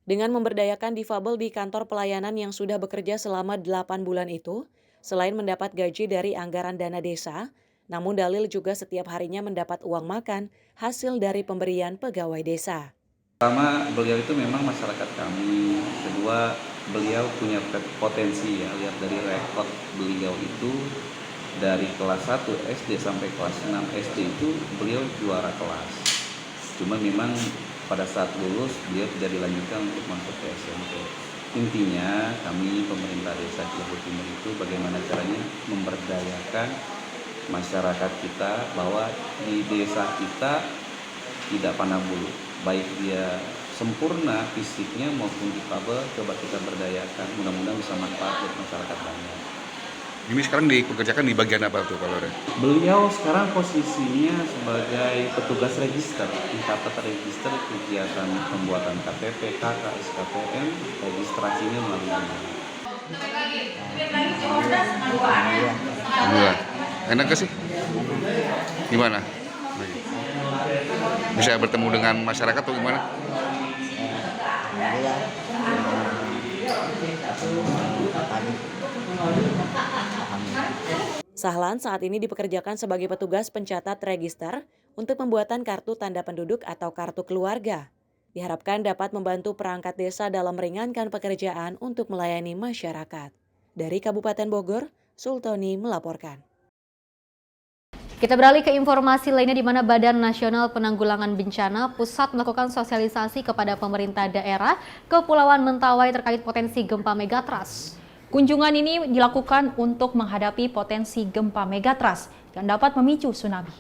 Dengan memberdayakan difabel di kantor pelayanan yang sudah bekerja selama 8 bulan itu, selain mendapat gaji dari anggaran dana desa, namun Dalil juga setiap harinya mendapat uang makan hasil dari pemberian pegawai desa. Pertama, beliau itu memang masyarakat kami. Kedua, beliau punya potensi ya, lihat dari rekod beliau itu dari kelas 1 SD sampai kelas 6 SD itu beliau juara kelas. Cuma memang pada saat lulus dia tidak dilanjutkan untuk masuk ke SMP. Intinya kami pemerintah desa Cilebut Timur itu bagaimana caranya memberdayakan masyarakat kita bahwa di desa kita tidak pandang bulu, baik dia sempurna fisiknya maupun difabel, coba kita berdayakan, mudah-mudahan bisa manfaat buat masyarakat banyak. Ini sekarang dipekerjakan di bagian apa tuh Pak Lore? Beliau sekarang posisinya sebagai petugas register, mencatat register kegiatan pembuatan KTP, KK, SKPN, registrasinya melalui Alhamdulillah. Enak gak sih? Gimana? Bisa bertemu dengan masyarakat atau gimana? Sahlan saat ini dipekerjakan sebagai petugas pencatat register untuk pembuatan kartu tanda penduduk atau kartu keluarga. Diharapkan dapat membantu perangkat desa dalam meringankan pekerjaan untuk melayani masyarakat. Dari Kabupaten Bogor, Sultoni melaporkan. Kita beralih ke informasi lainnya di mana Badan Nasional Penanggulangan Bencana Pusat melakukan sosialisasi kepada pemerintah daerah Kepulauan Mentawai terkait potensi gempa megatrust. Kunjungan ini dilakukan untuk menghadapi potensi gempa megatrust yang dapat memicu tsunami.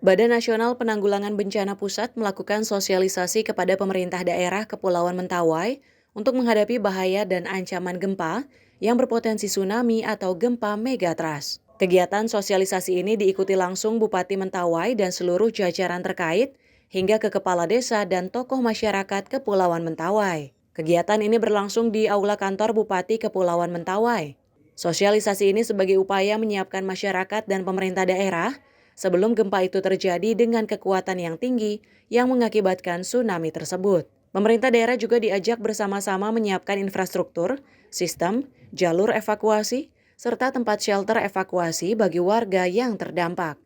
Badan Nasional Penanggulangan Bencana Pusat melakukan sosialisasi kepada pemerintah daerah Kepulauan Mentawai untuk menghadapi bahaya dan ancaman gempa yang berpotensi tsunami atau gempa megatrust. Kegiatan sosialisasi ini diikuti langsung Bupati Mentawai dan seluruh jajaran terkait hingga ke kepala desa dan tokoh masyarakat Kepulauan Mentawai. Kegiatan ini berlangsung di Aula Kantor Bupati Kepulauan Mentawai. Sosialisasi ini sebagai upaya menyiapkan masyarakat dan pemerintah daerah sebelum gempa itu terjadi dengan kekuatan yang tinggi yang mengakibatkan tsunami tersebut. Pemerintah daerah juga diajak bersama-sama menyiapkan infrastruktur, sistem, jalur evakuasi, serta tempat shelter evakuasi bagi warga yang terdampak.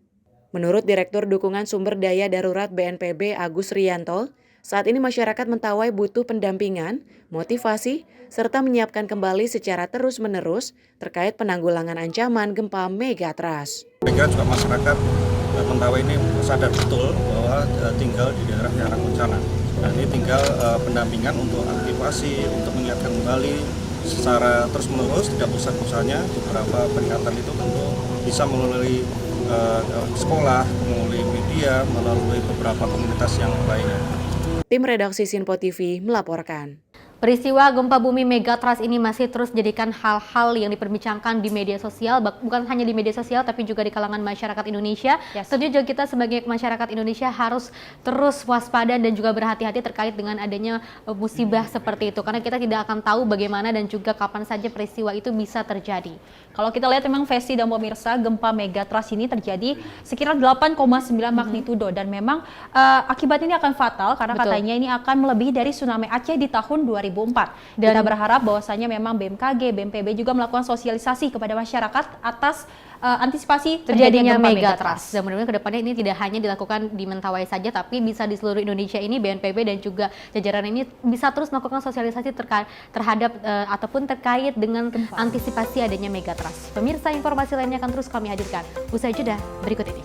Menurut Direktur Dukungan Sumber Daya Darurat BNPB Agus Rianto, saat ini masyarakat Mentawai butuh pendampingan, motivasi, serta menyiapkan kembali secara terus-menerus terkait penanggulangan ancaman gempa megatrust. Saya kira juga masyarakat Mentawai ini sadar betul bahwa tinggal di daerah yang rawan bencana. Nah, ini tinggal pendampingan untuk aktivasi, untuk mengingatkan kembali secara terus-menerus, tidak bosan-bosannya. Beberapa peringatan itu tentu bisa melalui sekolah, melalui media, melalui beberapa komunitas yang lainnya. Tim Redaksi Sinpo TV melaporkan. Peristiwa gempa bumi megatrust ini masih terus dijadikan hal-hal yang diperbincangkan di media sosial, bukan hanya di media sosial tapi juga di kalangan masyarakat Indonesia. Tentunya juga kita sebagai masyarakat Indonesia harus terus waspada dan juga berhati-hati terkait dengan adanya musibah seperti itu, karena kita tidak akan tahu bagaimana dan juga kapan saja peristiwa itu bisa terjadi. Kalau kita lihat memang Vesti dan pemirsa, gempa megatrust ini terjadi sekitar 8,9 magnitudo dan memang akibat ini akan fatal karena katanya ini akan melebihi dari tsunami Aceh di tahun 2004. Dan kita berharap bahwasanya memang BMKG, BNPB juga melakukan sosialisasi kepada masyarakat atas antisipasi terjadinya megatrust. Dan mudah-mudahan kedepannya ini tidak hanya dilakukan di Mentawai saja, tapi bisa di seluruh Indonesia ini BNPB dan juga jajaran ini bisa terus melakukan sosialisasi terhadap ataupun terkait dengan antisipasi adanya megatrust. Pemirsa, informasi lainnya akan terus kami hadirkan usai jeda berikut ini.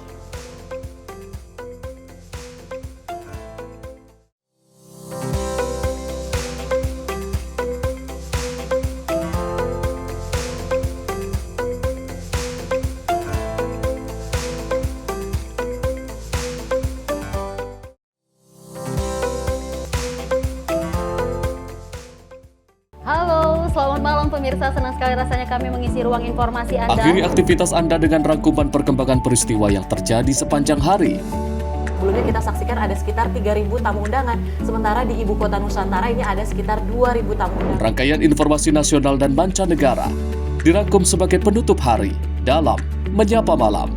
Selamat malam pemirsa, senang sekali rasanya kami mengisi ruang informasi Anda. Akhiri aktivitas Anda dengan rangkuman perkembangan peristiwa yang terjadi sepanjang hari. Sebelumnya kita saksikan ada sekitar 3.000 tamu undangan, sementara di Ibu Kota Nusantara ini ada sekitar 2.000 tamu undangan. Rangkaian informasi nasional dan mancanegara dirangkum sebagai penutup hari dalam Menyapa Malam.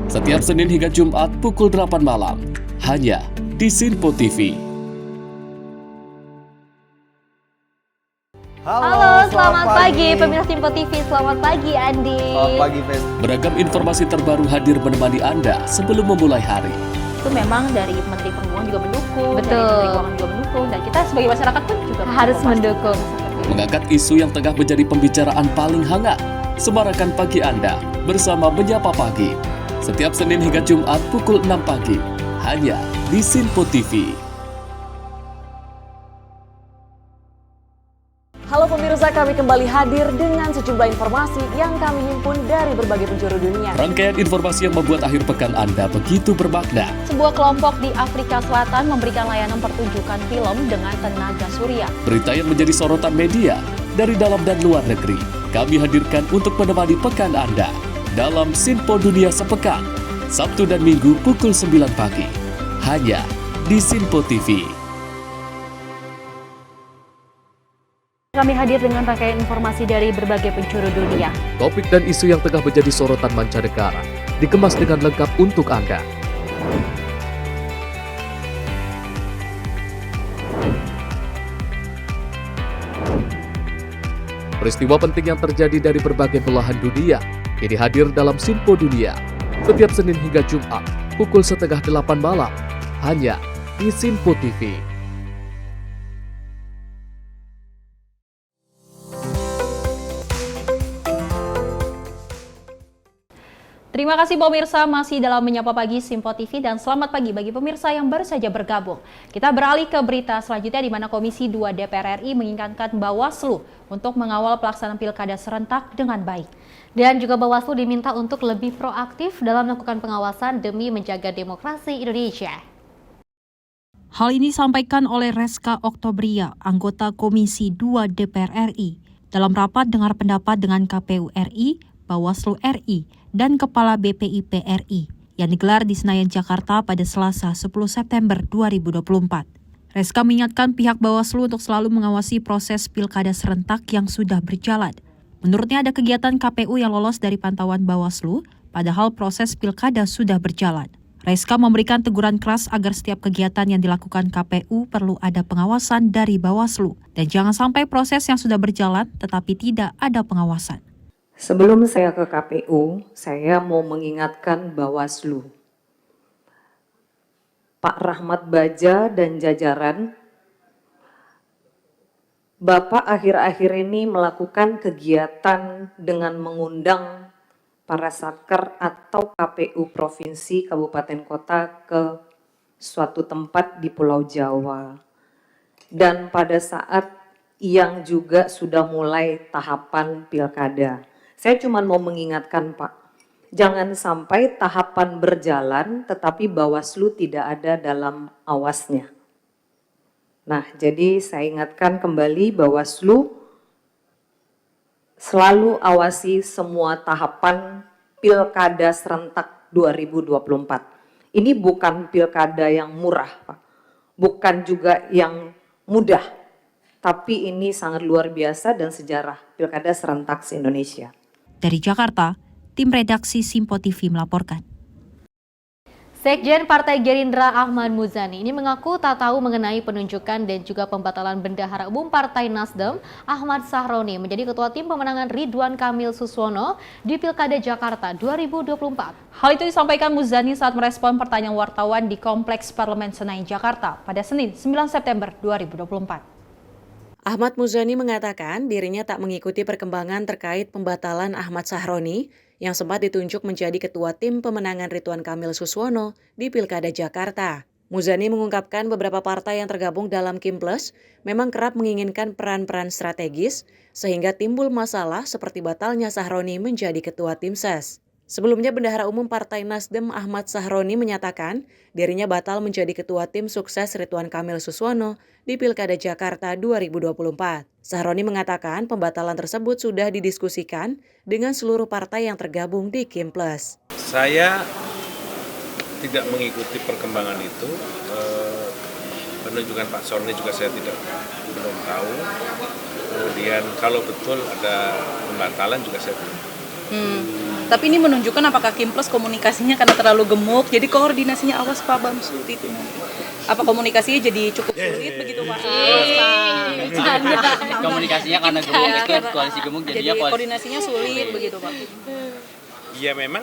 Setiap Senin hingga Jumat pukul 8 malam, hanya di Sinpo TV. Halo, selamat pagi pemirsa Sinpo TV, selamat pagi Andi. Selamat pagi, Fen. Beragam informasi terbaru hadir menemani Anda sebelum memulai hari. Itu memang dari Menteri Perhubungan juga mendukung, Betul. dari Menteri Keuangan juga mendukung, dan kita sebagai masyarakat pun juga harus mendukung. Mengangkat isu yang tengah menjadi pembicaraan paling hangat, semarakan pagi Anda bersama Menyapa Pagi. Setiap Senin hingga Jumat pukul 6 pagi, hanya di Sinpo TV. Pemirsa, kami kembali hadir dengan sejumlah informasi yang kami himpun dari berbagai penjuru dunia. Rangkaian informasi yang membuat akhir pekan Anda begitu bermakna. Sebuah kelompok di Afrika Selatan memberikan layanan pertunjukan film dengan tenaga surya. Berita yang menjadi sorotan media dari dalam dan luar negeri, kami hadirkan untuk menemani pekan Anda dalam Sinpo Dunia Sepekan, Sabtu dan Minggu pukul 9 pagi, hanya di Sinpo TV. Kami hadir dengan rangkaian informasi dari berbagai penjuru dunia. Topik dan isu yang tengah menjadi sorotan mancanegara dikemas dengan lengkap untuk Anda. Peristiwa penting yang terjadi dari berbagai belahan dunia kini hadir dalam Sinpo Dunia setiap Senin hingga Jumat pukul 7:30 malam hanya di Sinpo TV. Terima kasih pemirsa masih dalam Menyapa Pagi Sinpo TV dan selamat pagi bagi pemirsa yang baru saja bergabung. Kita beralih ke berita selanjutnya di mana Komisi 2 DPR RI mengingatkan Bawaslu untuk mengawal pelaksanaan pilkada serentak dengan baik. Dan juga Bawaslu diminta untuk lebih proaktif dalam melakukan pengawasan demi menjaga demokrasi Indonesia. Hal ini disampaikan oleh Reska Oktobria, anggota Komisi 2 DPR RI, dalam rapat dengar pendapat dengan KPU RI, Bawaslu RI, dan Kepala BPIP RI yang digelar di Senayan, Jakarta pada Selasa 10 September 2024. Reska mengingatkan pihak Bawaslu untuk selalu mengawasi proses pilkada serentak yang sudah berjalan. Menurutnya ada kegiatan KPU yang lolos dari pantauan Bawaslu, padahal proses pilkada sudah berjalan. Reska memberikan teguran keras agar setiap kegiatan yang dilakukan KPU perlu ada pengawasan dari Bawaslu dan jangan sampai proses yang sudah berjalan tetapi tidak ada pengawasan. Sebelum saya ke KPU, saya mau mengingatkan Bawaslu. Pak Rahmat Baja dan jajaran, Bapak akhir-akhir ini melakukan kegiatan dengan mengundang para satker atau KPU Provinsi, Kabupaten, Kota ke suatu tempat di Pulau Jawa. Dan pada saat yang juga sudah mulai tahapan pilkada. Saya cuma mau mengingatkan Pak, jangan sampai tahapan berjalan tetapi Bawaslu tidak ada dalam awasnya. Nah, jadi saya ingatkan kembali Bawaslu selalu awasi semua tahapan pilkada serentak 2024. Ini bukan pilkada yang murah, Pak. Bukan juga yang mudah, tapi ini sangat luar biasa dan sejarah pilkada serentak se-Indonesia. Dari Jakarta, tim redaksi Sinpo TV melaporkan. Sekjen Partai Gerindra Ahmad Muzani ini mengaku tak tahu mengenai penunjukan dan juga pembatalan Bendahara Umum Partai Nasdem Ahmad Sahroni menjadi Ketua Tim Pemenangan Ridwan Kamil Suswono di Pilkada Jakarta 2024. Hal itu disampaikan Muzani saat merespon pertanyaan wartawan di Kompleks Parlemen Senayan, Jakarta pada Senin 9 September 2024. Ahmad Muzani mengatakan dirinya tak mengikuti perkembangan terkait pembatalan Ahmad Sahroni yang sempat ditunjuk menjadi Ketua Tim Pemenangan Ridwan Kamil Suswono di Pilkada Jakarta. Muzani mengungkapkan beberapa partai yang tergabung dalam Kim Plus memang kerap menginginkan peran-peran strategis sehingga timbul masalah seperti batalnya Sahroni menjadi Ketua Tim Ses. Sebelumnya Bendahara Umum Partai Nasdem Ahmad Sahroni menyatakan dirinya batal menjadi Ketua Tim Sukses Ridwan Kamil Suswono di Pilkada Jakarta 2024. Sahroni mengatakan pembatalan tersebut sudah didiskusikan dengan seluruh partai yang tergabung di Kim Plus. Saya tidak mengikuti perkembangan itu. Penunjukan Pak Sahroni juga saya belum tahu. Kemudian kalau betul ada pembatalan juga saya belum. Tapi ini menunjukkan apakah Kim Plus komunikasinya karena terlalu gemuk, jadi koordinasinya awas Pak Bamsud itu. Apa komunikasinya jadi cukup sulit begitu Pak? Komunikasinya karena gemuk itu koalisi gemuk jadinya koordinasinya sulit begitu Pak? Ya memang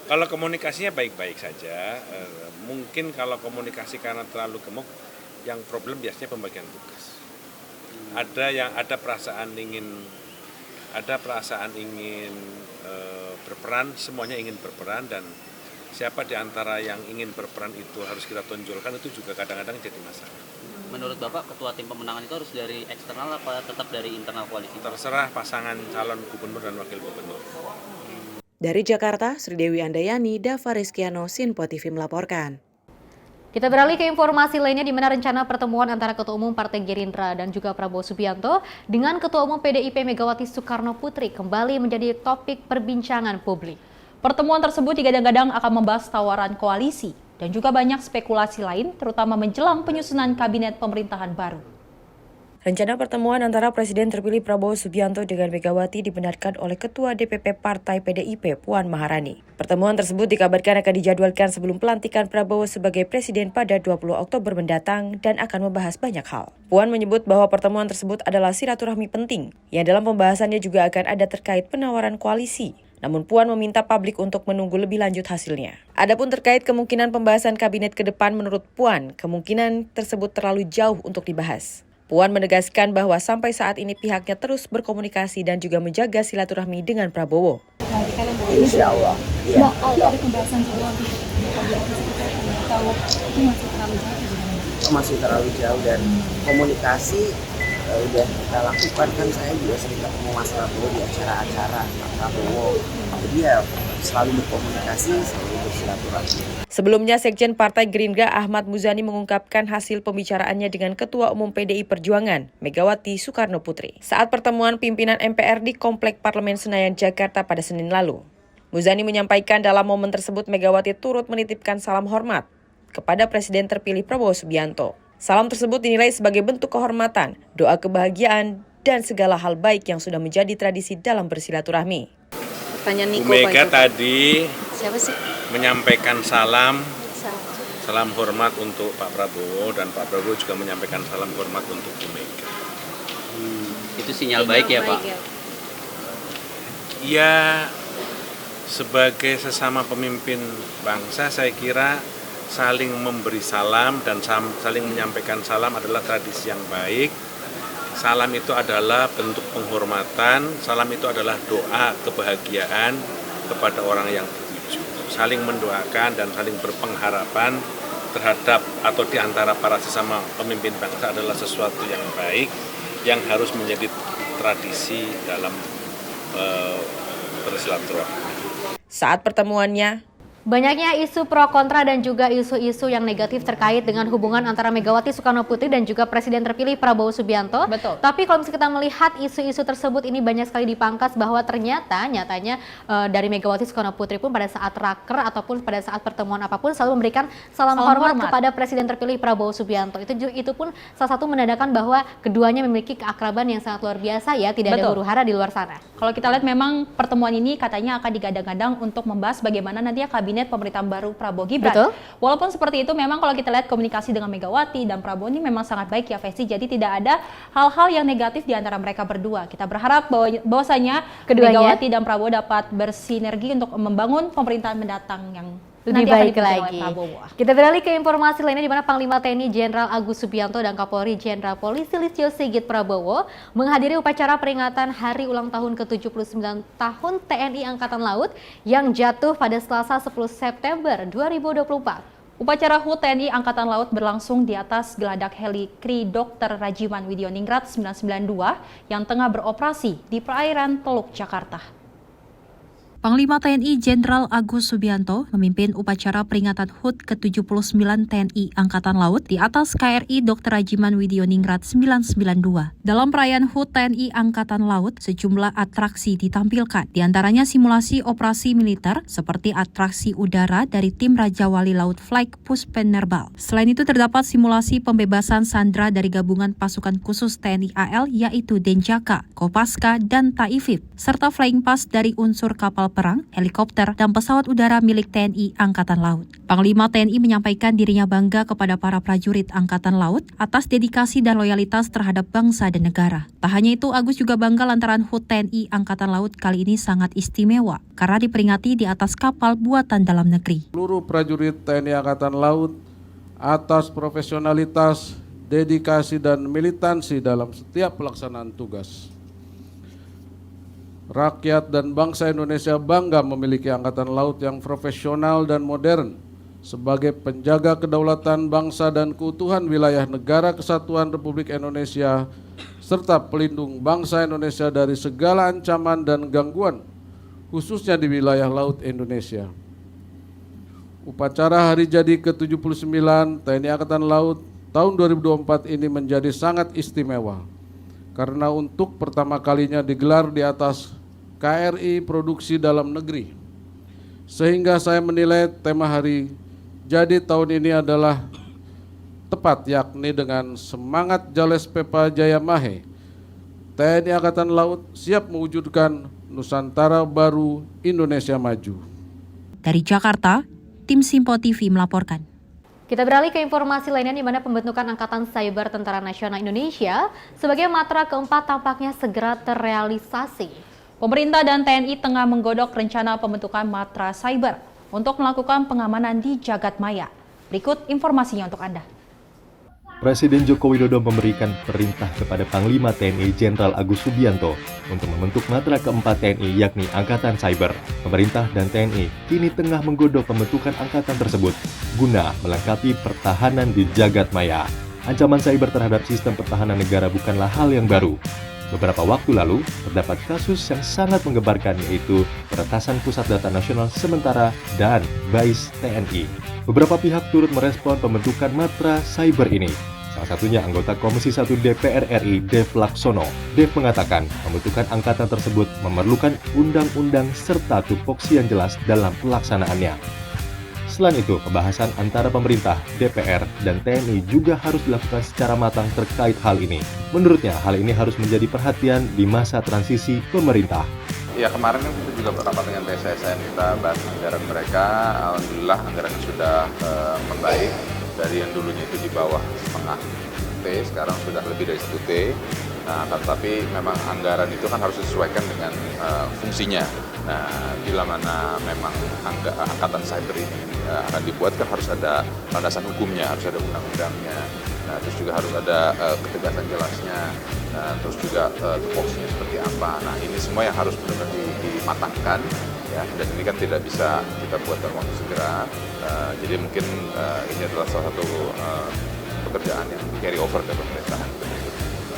kalau komunikasinya baik-baik saja. Mungkin kalau komunikasi karena terlalu gemuk, yang problem biasanya pembagian tugas. Ada perasaan ingin berperan, semuanya ingin berperan dan siapa di antara yang ingin berperan itu harus kita tonjolkan, itu juga kadang-kadang jadi masalah. Menurut Bapak, ketua tim pemenangan itu harus dari eksternal apa tetap dari internal koalisi? Terserah pasangan calon gubernur dan wakil gubernur. Dari Jakarta, Sri Dewi Andayani, Dava Rizkiano, Sinpo TV melaporkan. Kita beralih ke informasi lainnya di mana rencana pertemuan antara Ketua Umum Partai Gerindra dan juga Prabowo Subianto dengan Ketua Umum PDIP Megawati Soekarno Putri kembali menjadi topik perbincangan publik. Pertemuan tersebut digadang-gadang akan membahas tawaran koalisi dan juga banyak spekulasi lain, terutama menjelang penyusunan kabinet pemerintahan baru. Rencana pertemuan antara Presiden terpilih Prabowo Subianto dengan Megawati dibenarkan oleh Ketua DPP Partai PDIP Puan Maharani. Pertemuan tersebut dikabarkan akan dijadwalkan sebelum pelantikan Prabowo sebagai Presiden pada 20 Oktober mendatang dan akan membahas banyak hal. Puan menyebut bahwa pertemuan tersebut adalah silaturahmi penting, yang dalam pembahasannya juga akan ada terkait penawaran koalisi. Namun Puan meminta publik untuk menunggu lebih lanjut hasilnya. Adapun terkait kemungkinan pembahasan kabinet ke depan, menurut Puan, kemungkinan tersebut terlalu jauh untuk dibahas. Puan menegaskan bahwa sampai saat ini pihaknya terus berkomunikasi dan juga menjaga silaturahmi dengan Prabowo. Insya Allah. Ya. Ada pembahasan soal masih terlalu jauh dan komunikasi udah kita lakukan, kan saya juga sering ketemu Mas Prabowo di acara-acara Pak Prabowo. Jadi ya selalu berkomunikasi, selalu bersilaturahmi. Sebelumnya, Sekjen Partai Gerindra Ahmad Muzani mengungkapkan hasil pembicaraannya dengan Ketua Umum PDI Perjuangan, Megawati Soekarno Putri, saat pertemuan pimpinan MPR di Komplek Parlemen Senayan, Jakarta pada Senin lalu. Muzani menyampaikan dalam momen tersebut Megawati turut menitipkan salam hormat kepada Presiden terpilih Prabowo Subianto. Salam tersebut dinilai sebagai bentuk kehormatan, doa kebahagiaan, dan segala hal baik yang sudah menjadi tradisi dalam bersilaturahmi. Bu Mega tadi Siapa sih? menyampaikan salam hormat untuk Pak Prabowo, dan Pak Prabowo juga menyampaikan salam hormat untuk Bu Mega. Itu sinyal baik ya Pak? Ya, sebagai sesama pemimpin bangsa, saya kira saling memberi salam dan saling menyampaikan salam adalah tradisi yang baik. Salam itu adalah bentuk penghormatan, salam itu adalah doa kebahagiaan kepada orang yang dituju. Saling mendoakan dan saling berpengharapan terhadap atau di antara para sesama pemimpin bangsa adalah sesuatu yang baik yang harus menjadi tradisi dalam bersilaturahmi. Saat pertemuannya, banyaknya isu pro kontra dan juga isu-isu yang negatif terkait dengan hubungan antara Megawati Soekarno Putri dan juga Presiden terpilih Prabowo Subianto. Betul. Tapi kalau misalnya kita melihat isu-isu tersebut ini banyak sekali dipangkas bahwa nyatanya dari Megawati Soekarno Putri pun pada saat raker ataupun pada saat pertemuan apapun selalu memberikan salam hormat kepada Presiden terpilih Prabowo Subianto. Itu pun salah satu menandakan bahwa keduanya memiliki keakraban yang sangat luar biasa ya, tidak ada huru-hara di luar sana. Kalau kita lihat memang pertemuan ini katanya akan digadang-gadang untuk membahas bagaimana nanti kabinet pemerintahan baru Prabowo Gibran. Betul. Walaupun seperti itu, memang kalau kita lihat komunikasi dengan Megawati dan Prabowo ini memang sangat baik ya Festi. Jadi tidak ada hal-hal yang negatif di antara mereka berdua. Kita berharap bahwasanya Megawati dan Prabowo dapat bersinergi untuk membangun pemerintahan mendatang yang lebih baik lagi. Kita beralih ke informasi lainnya di mana Panglima TNI Jenderal Agus Subianto dan Kapolri Jenderal Polisi Listio Sigit Prabowo menghadiri upacara peringatan Hari Ulang Tahun ke-79 tahun TNI Angkatan Laut yang jatuh pada Selasa 10 September 2024. Upacara HUT TNI Angkatan Laut berlangsung di atas geladak heli Kri Dr. Rajiman Widioningrat 992 yang tengah beroperasi di perairan Teluk Jakarta. Panglima TNI Jenderal Agus Subianto memimpin upacara peringatan HUT ke-79 TNI Angkatan Laut di atas KRI Dr. Rajiman Widioningrat 992. Dalam perayaan HUT TNI Angkatan Laut, sejumlah atraksi ditampilkan, di antaranya simulasi operasi militer seperti atraksi udara dari tim Raja Wali Laut Flight Puspenerbal. Selain itu terdapat simulasi pembebasan sandera dari gabungan pasukan khusus TNI AL yaitu Denjaka, Kopaska, dan Taifib, serta flying pass dari unsur kapal perang, helikopter, dan pesawat udara milik TNI Angkatan Laut. Panglima TNI menyampaikan dirinya bangga kepada para prajurit Angkatan Laut atas dedikasi dan loyalitas terhadap bangsa dan negara. Tak hanya itu, Agus juga bangga lantaran HUT TNI Angkatan Laut kali ini sangat istimewa karena diperingati di atas kapal buatan dalam negeri. Seluruh prajurit TNI Angkatan Laut atas profesionalitas, dedikasi, dan militansi dalam setiap pelaksanaan tugas. rakyat dan bangsa Indonesia bangga memiliki angkatan laut yang profesional dan modern sebagai penjaga kedaulatan bangsa dan keutuhan wilayah negara kesatuan Republik Indonesia serta pelindung bangsa Indonesia dari segala ancaman dan gangguan, khususnya di wilayah laut Indonesia. Upacara Hari Jadi ke-79 TNI Angkatan Laut tahun 2024 ini menjadi sangat istimewa karena untuk pertama kalinya digelar di atas KRI produksi dalam negeri. Sehingga saya menilai tema Hari Jadi tahun ini adalah tepat, yakni dengan semangat Jales Pepa Jaya Mahe, TNI Angkatan Laut siap mewujudkan Nusantara Baru Indonesia Maju. Dari Jakarta, Tim Simpo TV melaporkan. Kita beralih ke informasi lainnya di mana pembentukan Angkatan Cyber Tentara Nasional Indonesia sebagai matra keempat tampaknya segera terrealisasi. Pemerintah dan TNI tengah menggodok rencana pembentukan matra cyber untuk melakukan pengamanan di jagat maya. Berikut informasinya untuk Anda. Presiden Joko Widodo memberikan perintah kepada Panglima TNI Jenderal Agus Subianto untuk membentuk matra keempat TNI yakni Angkatan Cyber. Pemerintah dan TNI kini tengah menggodok pembentukan angkatan tersebut guna melengkapi pertahanan di jagat maya. Ancaman cyber terhadap sistem pertahanan negara bukanlah hal yang baru. Beberapa waktu lalu, terdapat kasus yang sangat menggemparkan yaitu Peretasan Pusat Data Nasional Sementara dan BAIS TNI. Beberapa pihak turut merespon pembentukan matra cyber ini. Salah satunya anggota Komisi 1 DPR RI, Dev Laksono. Dev mengatakan pembentukan angkatan tersebut memerlukan undang-undang serta tupoksi yang jelas dalam pelaksanaannya. Selain itu, pembahasan antara pemerintah, DPR, dan TNI juga harus dilakukan secara matang terkait hal ini. Menurutnya, hal ini harus menjadi perhatian di masa transisi pemerintah. Ya, kemarin kan kita juga berapat dengan BSSN, kita bahas anggaran mereka. Alhamdulillah anggarannya sudah membaik dari yang dulunya itu di bawah setengah T, sekarang sudah lebih dari 1 T. Nah, tapi memang anggaran itu kan harus disesuaikan dengan fungsinya. Nah, bila mana memang angkatan cyber ini akan dibuat kan harus ada landasan hukumnya, harus ada undang-undangnya. Nah, terus juga harus ada ketegasan jelasnya. Nah, terus juga tupoksinya seperti apa. Nah, ini semua yang harus benar-benar dimatangkan, ya. Dan ini kan tidak bisa kita buat dalam waktu segera. Jadi mungkin ini adalah salah satu pekerjaan yang carry over ke pemerintahan.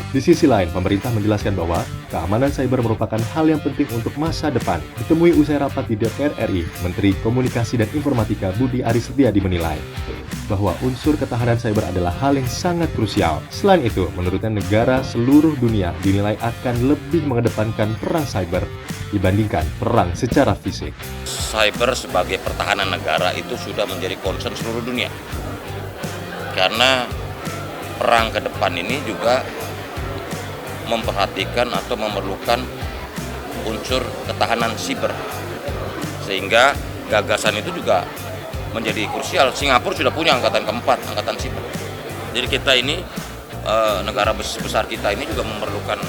Di sisi lain, pemerintah menjelaskan bahwa keamanan cyber merupakan hal yang penting untuk masa depan. Ditemui usai rapat di DPR RI, Menteri Komunikasi dan Informatika Budi Aris Setiadi menilai bahwa unsur ketahanan cyber adalah hal yang sangat krusial. Selain itu, menurutnya negara seluruh dunia dinilai akan lebih mengedepankan perang cyber dibandingkan perang secara fisik. Cyber sebagai pertahanan negara itu sudah menjadi concern seluruh dunia. Karena perang ke depan ini juga memperhatikan atau memerlukan unsur ketahanan siber, sehingga gagasan itu juga menjadi krusial. Singapura sudah punya angkatan keempat, angkatan siber. Jadi kita ini negara besar kita ini juga memerlukan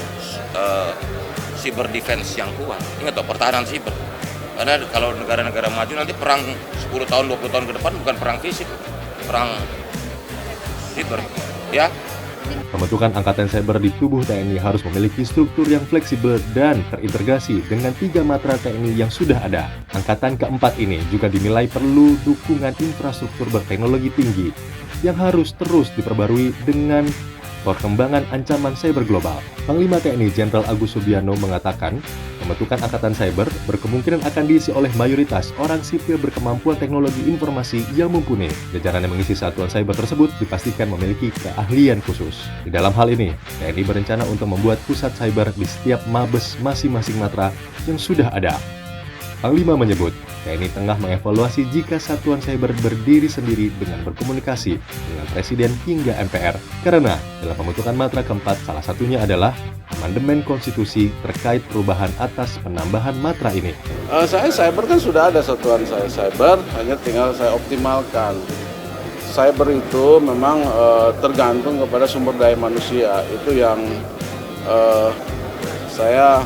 cyber defense yang kuat. Ingat toh, pertahanan siber. Karena kalau negara-negara maju nanti perang 10 tahun, 20 tahun ke depan bukan perang fisik, perang siber, ya. Pembentukan angkatan cyber di tubuh TNI harus memiliki struktur yang fleksibel dan terintegrasi dengan 3 matra TNI yang sudah ada. Angkatan keempat ini juga dinilai perlu dukungan infrastruktur berteknologi tinggi yang harus terus diperbarui dengan perkembangan ancaman cyber global. Panglima TNI Jenderal Agus Subianto mengatakan, pembentukan angkatan cyber berkemungkinan akan diisi oleh mayoritas orang sipil berkemampuan teknologi informasi yang mumpuni. Jajaran yang mengisi satuan cyber tersebut dipastikan memiliki keahlian khusus. Di dalam hal ini, TNI berencana untuk membuat pusat cyber di setiap mabes masing-masing matra yang sudah ada. Panglima menyebut, TNI tengah mengevaluasi jika satuan cyber berdiri sendiri dengan berkomunikasi dengan Presiden hingga MPR. Karena dalam pembentukan matra keempat, salah satunya adalah amandemen konstitusi terkait perubahan atas penambahan matra ini. Saya cyber kan sudah ada satuan saya cyber, hanya tinggal saya optimalkan. Cyber itu memang tergantung kepada sumber daya manusia, itu yang saya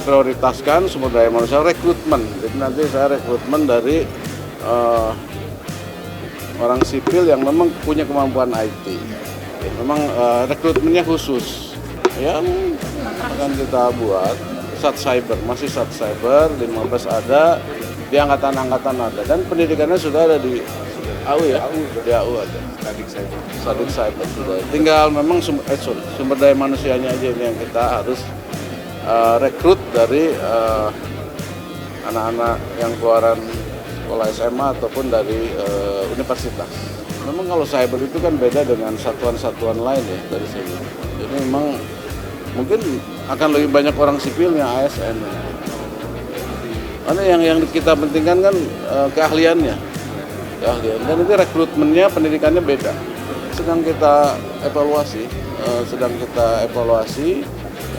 prioritaskan sumber daya manusia rekrutmen. Jadi nanti saya rekrutmen dari orang sipil yang memang punya kemampuan IT. Memang rekrutmennya khusus. Yang akan kita buat Cyber, masih Cyber, 15 ada, di angkatan-angkatan ada, dan pendidikannya sudah ada di AU ya, di AU ada. Stadik Cyber sudah. Tinggal memang sumber daya manusianya aja ini yang kita harus rekrut dari anak-anak yang keluaran sekolah SMA ataupun dari universitas. Memang kalau cyber itu kan beda dengan satuan-satuan lain ya dari sini. Jadi memang mungkin akan lebih banyak orang sipilnya ASN. Karena yang kita pentingkan kan keahliannya, dan itu rekrutmennya, pendidikannya beda. Sedang kita evaluasi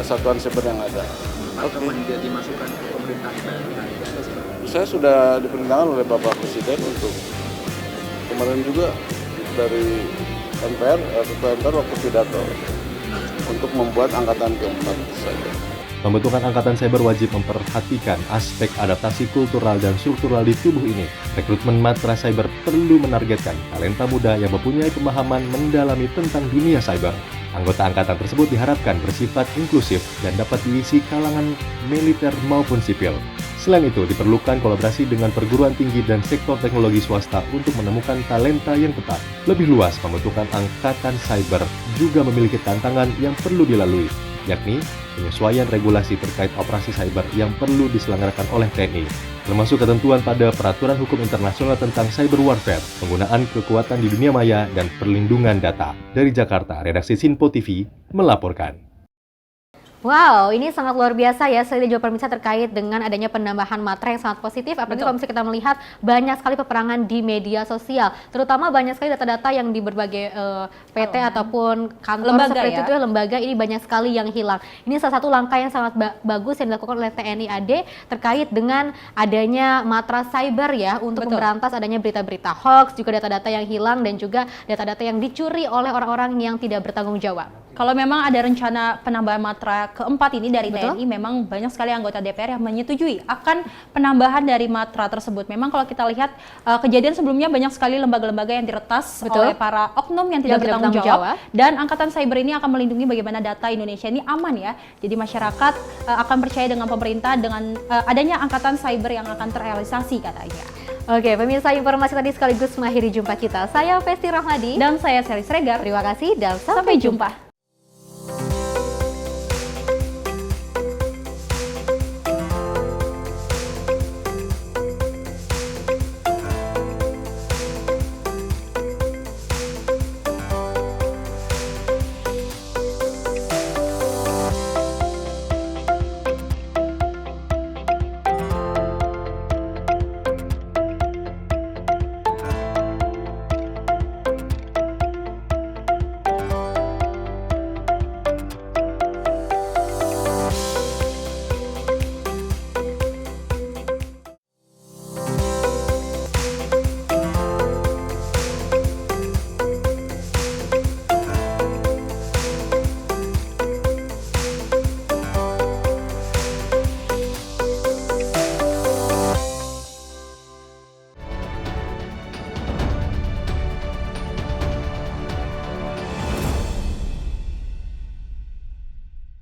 satuan cyber yang ada. Apakah dimasukkan ke pemerintah? Saya sudah diperintahkan oleh Bapak Presiden untuk kemarin juga dari MPR, Ketua MPR waktu pidato untuk membuat angkatan keempat saja. Pembentukan Angkatan Cyber wajib memperhatikan aspek adaptasi kultural dan struktural di tubuh ini. Rekrutmen matra cyber perlu menargetkan talenta muda yang mempunyai pemahaman mendalami tentang dunia cyber. Anggota angkatan tersebut diharapkan bersifat inklusif dan dapat diisi kalangan militer maupun sipil. Selain itu, diperlukan kolaborasi dengan perguruan tinggi dan sektor teknologi swasta untuk menemukan talenta yang tepat. Lebih luas, pembentukan Angkatan Cyber juga memiliki tantangan yang perlu dilalui, yakni penyesuaian regulasi terkait operasi cyber yang perlu diselenggarakan oleh TNI, termasuk ketentuan pada peraturan hukum internasional tentang cyber warfare, penggunaan kekuatan di dunia maya, dan perlindungan data. Dari Jakarta, redaksi Sinpo TV melaporkan. Wow, ini sangat luar biasa ya, saya juga pemirsa terkait dengan adanya penambahan matra yang sangat positif. Apalagi kalau misalnya kita melihat banyak sekali peperangan di media sosial, terutama banyak sekali data-data yang di berbagai PT ataupun kantor Lembaga seperti ya? itu, lembaga ini banyak sekali yang hilang. Ini salah satu langkah yang sangat bagus yang dilakukan oleh TNI AD terkait dengan adanya matra cyber ya, untuk memberantas adanya berita-berita hoax, juga data-data yang hilang dan juga data-data yang dicuri oleh orang-orang yang tidak bertanggung jawab. Kalau memang ada rencana penambahan matra keempat ini dari TNI, memang banyak sekali anggota DPR yang menyetujui akan penambahan dari matra tersebut. Memang kalau kita lihat kejadian sebelumnya banyak sekali lembaga-lembaga yang diretas oleh para oknum yang tidak bertanggung jawab, dan Angkatan Cyber ini akan melindungi bagaimana data Indonesia ini aman ya. Jadi masyarakat akan percaya dengan pemerintah dengan adanya Angkatan Cyber yang akan terrealisasi katanya. Oke, pemirsa, informasi tadi sekaligus mengakhiri jumpa kita. Saya Festi Rahmadi dan saya Sally Sregar. Terima kasih dan sampai jumpa.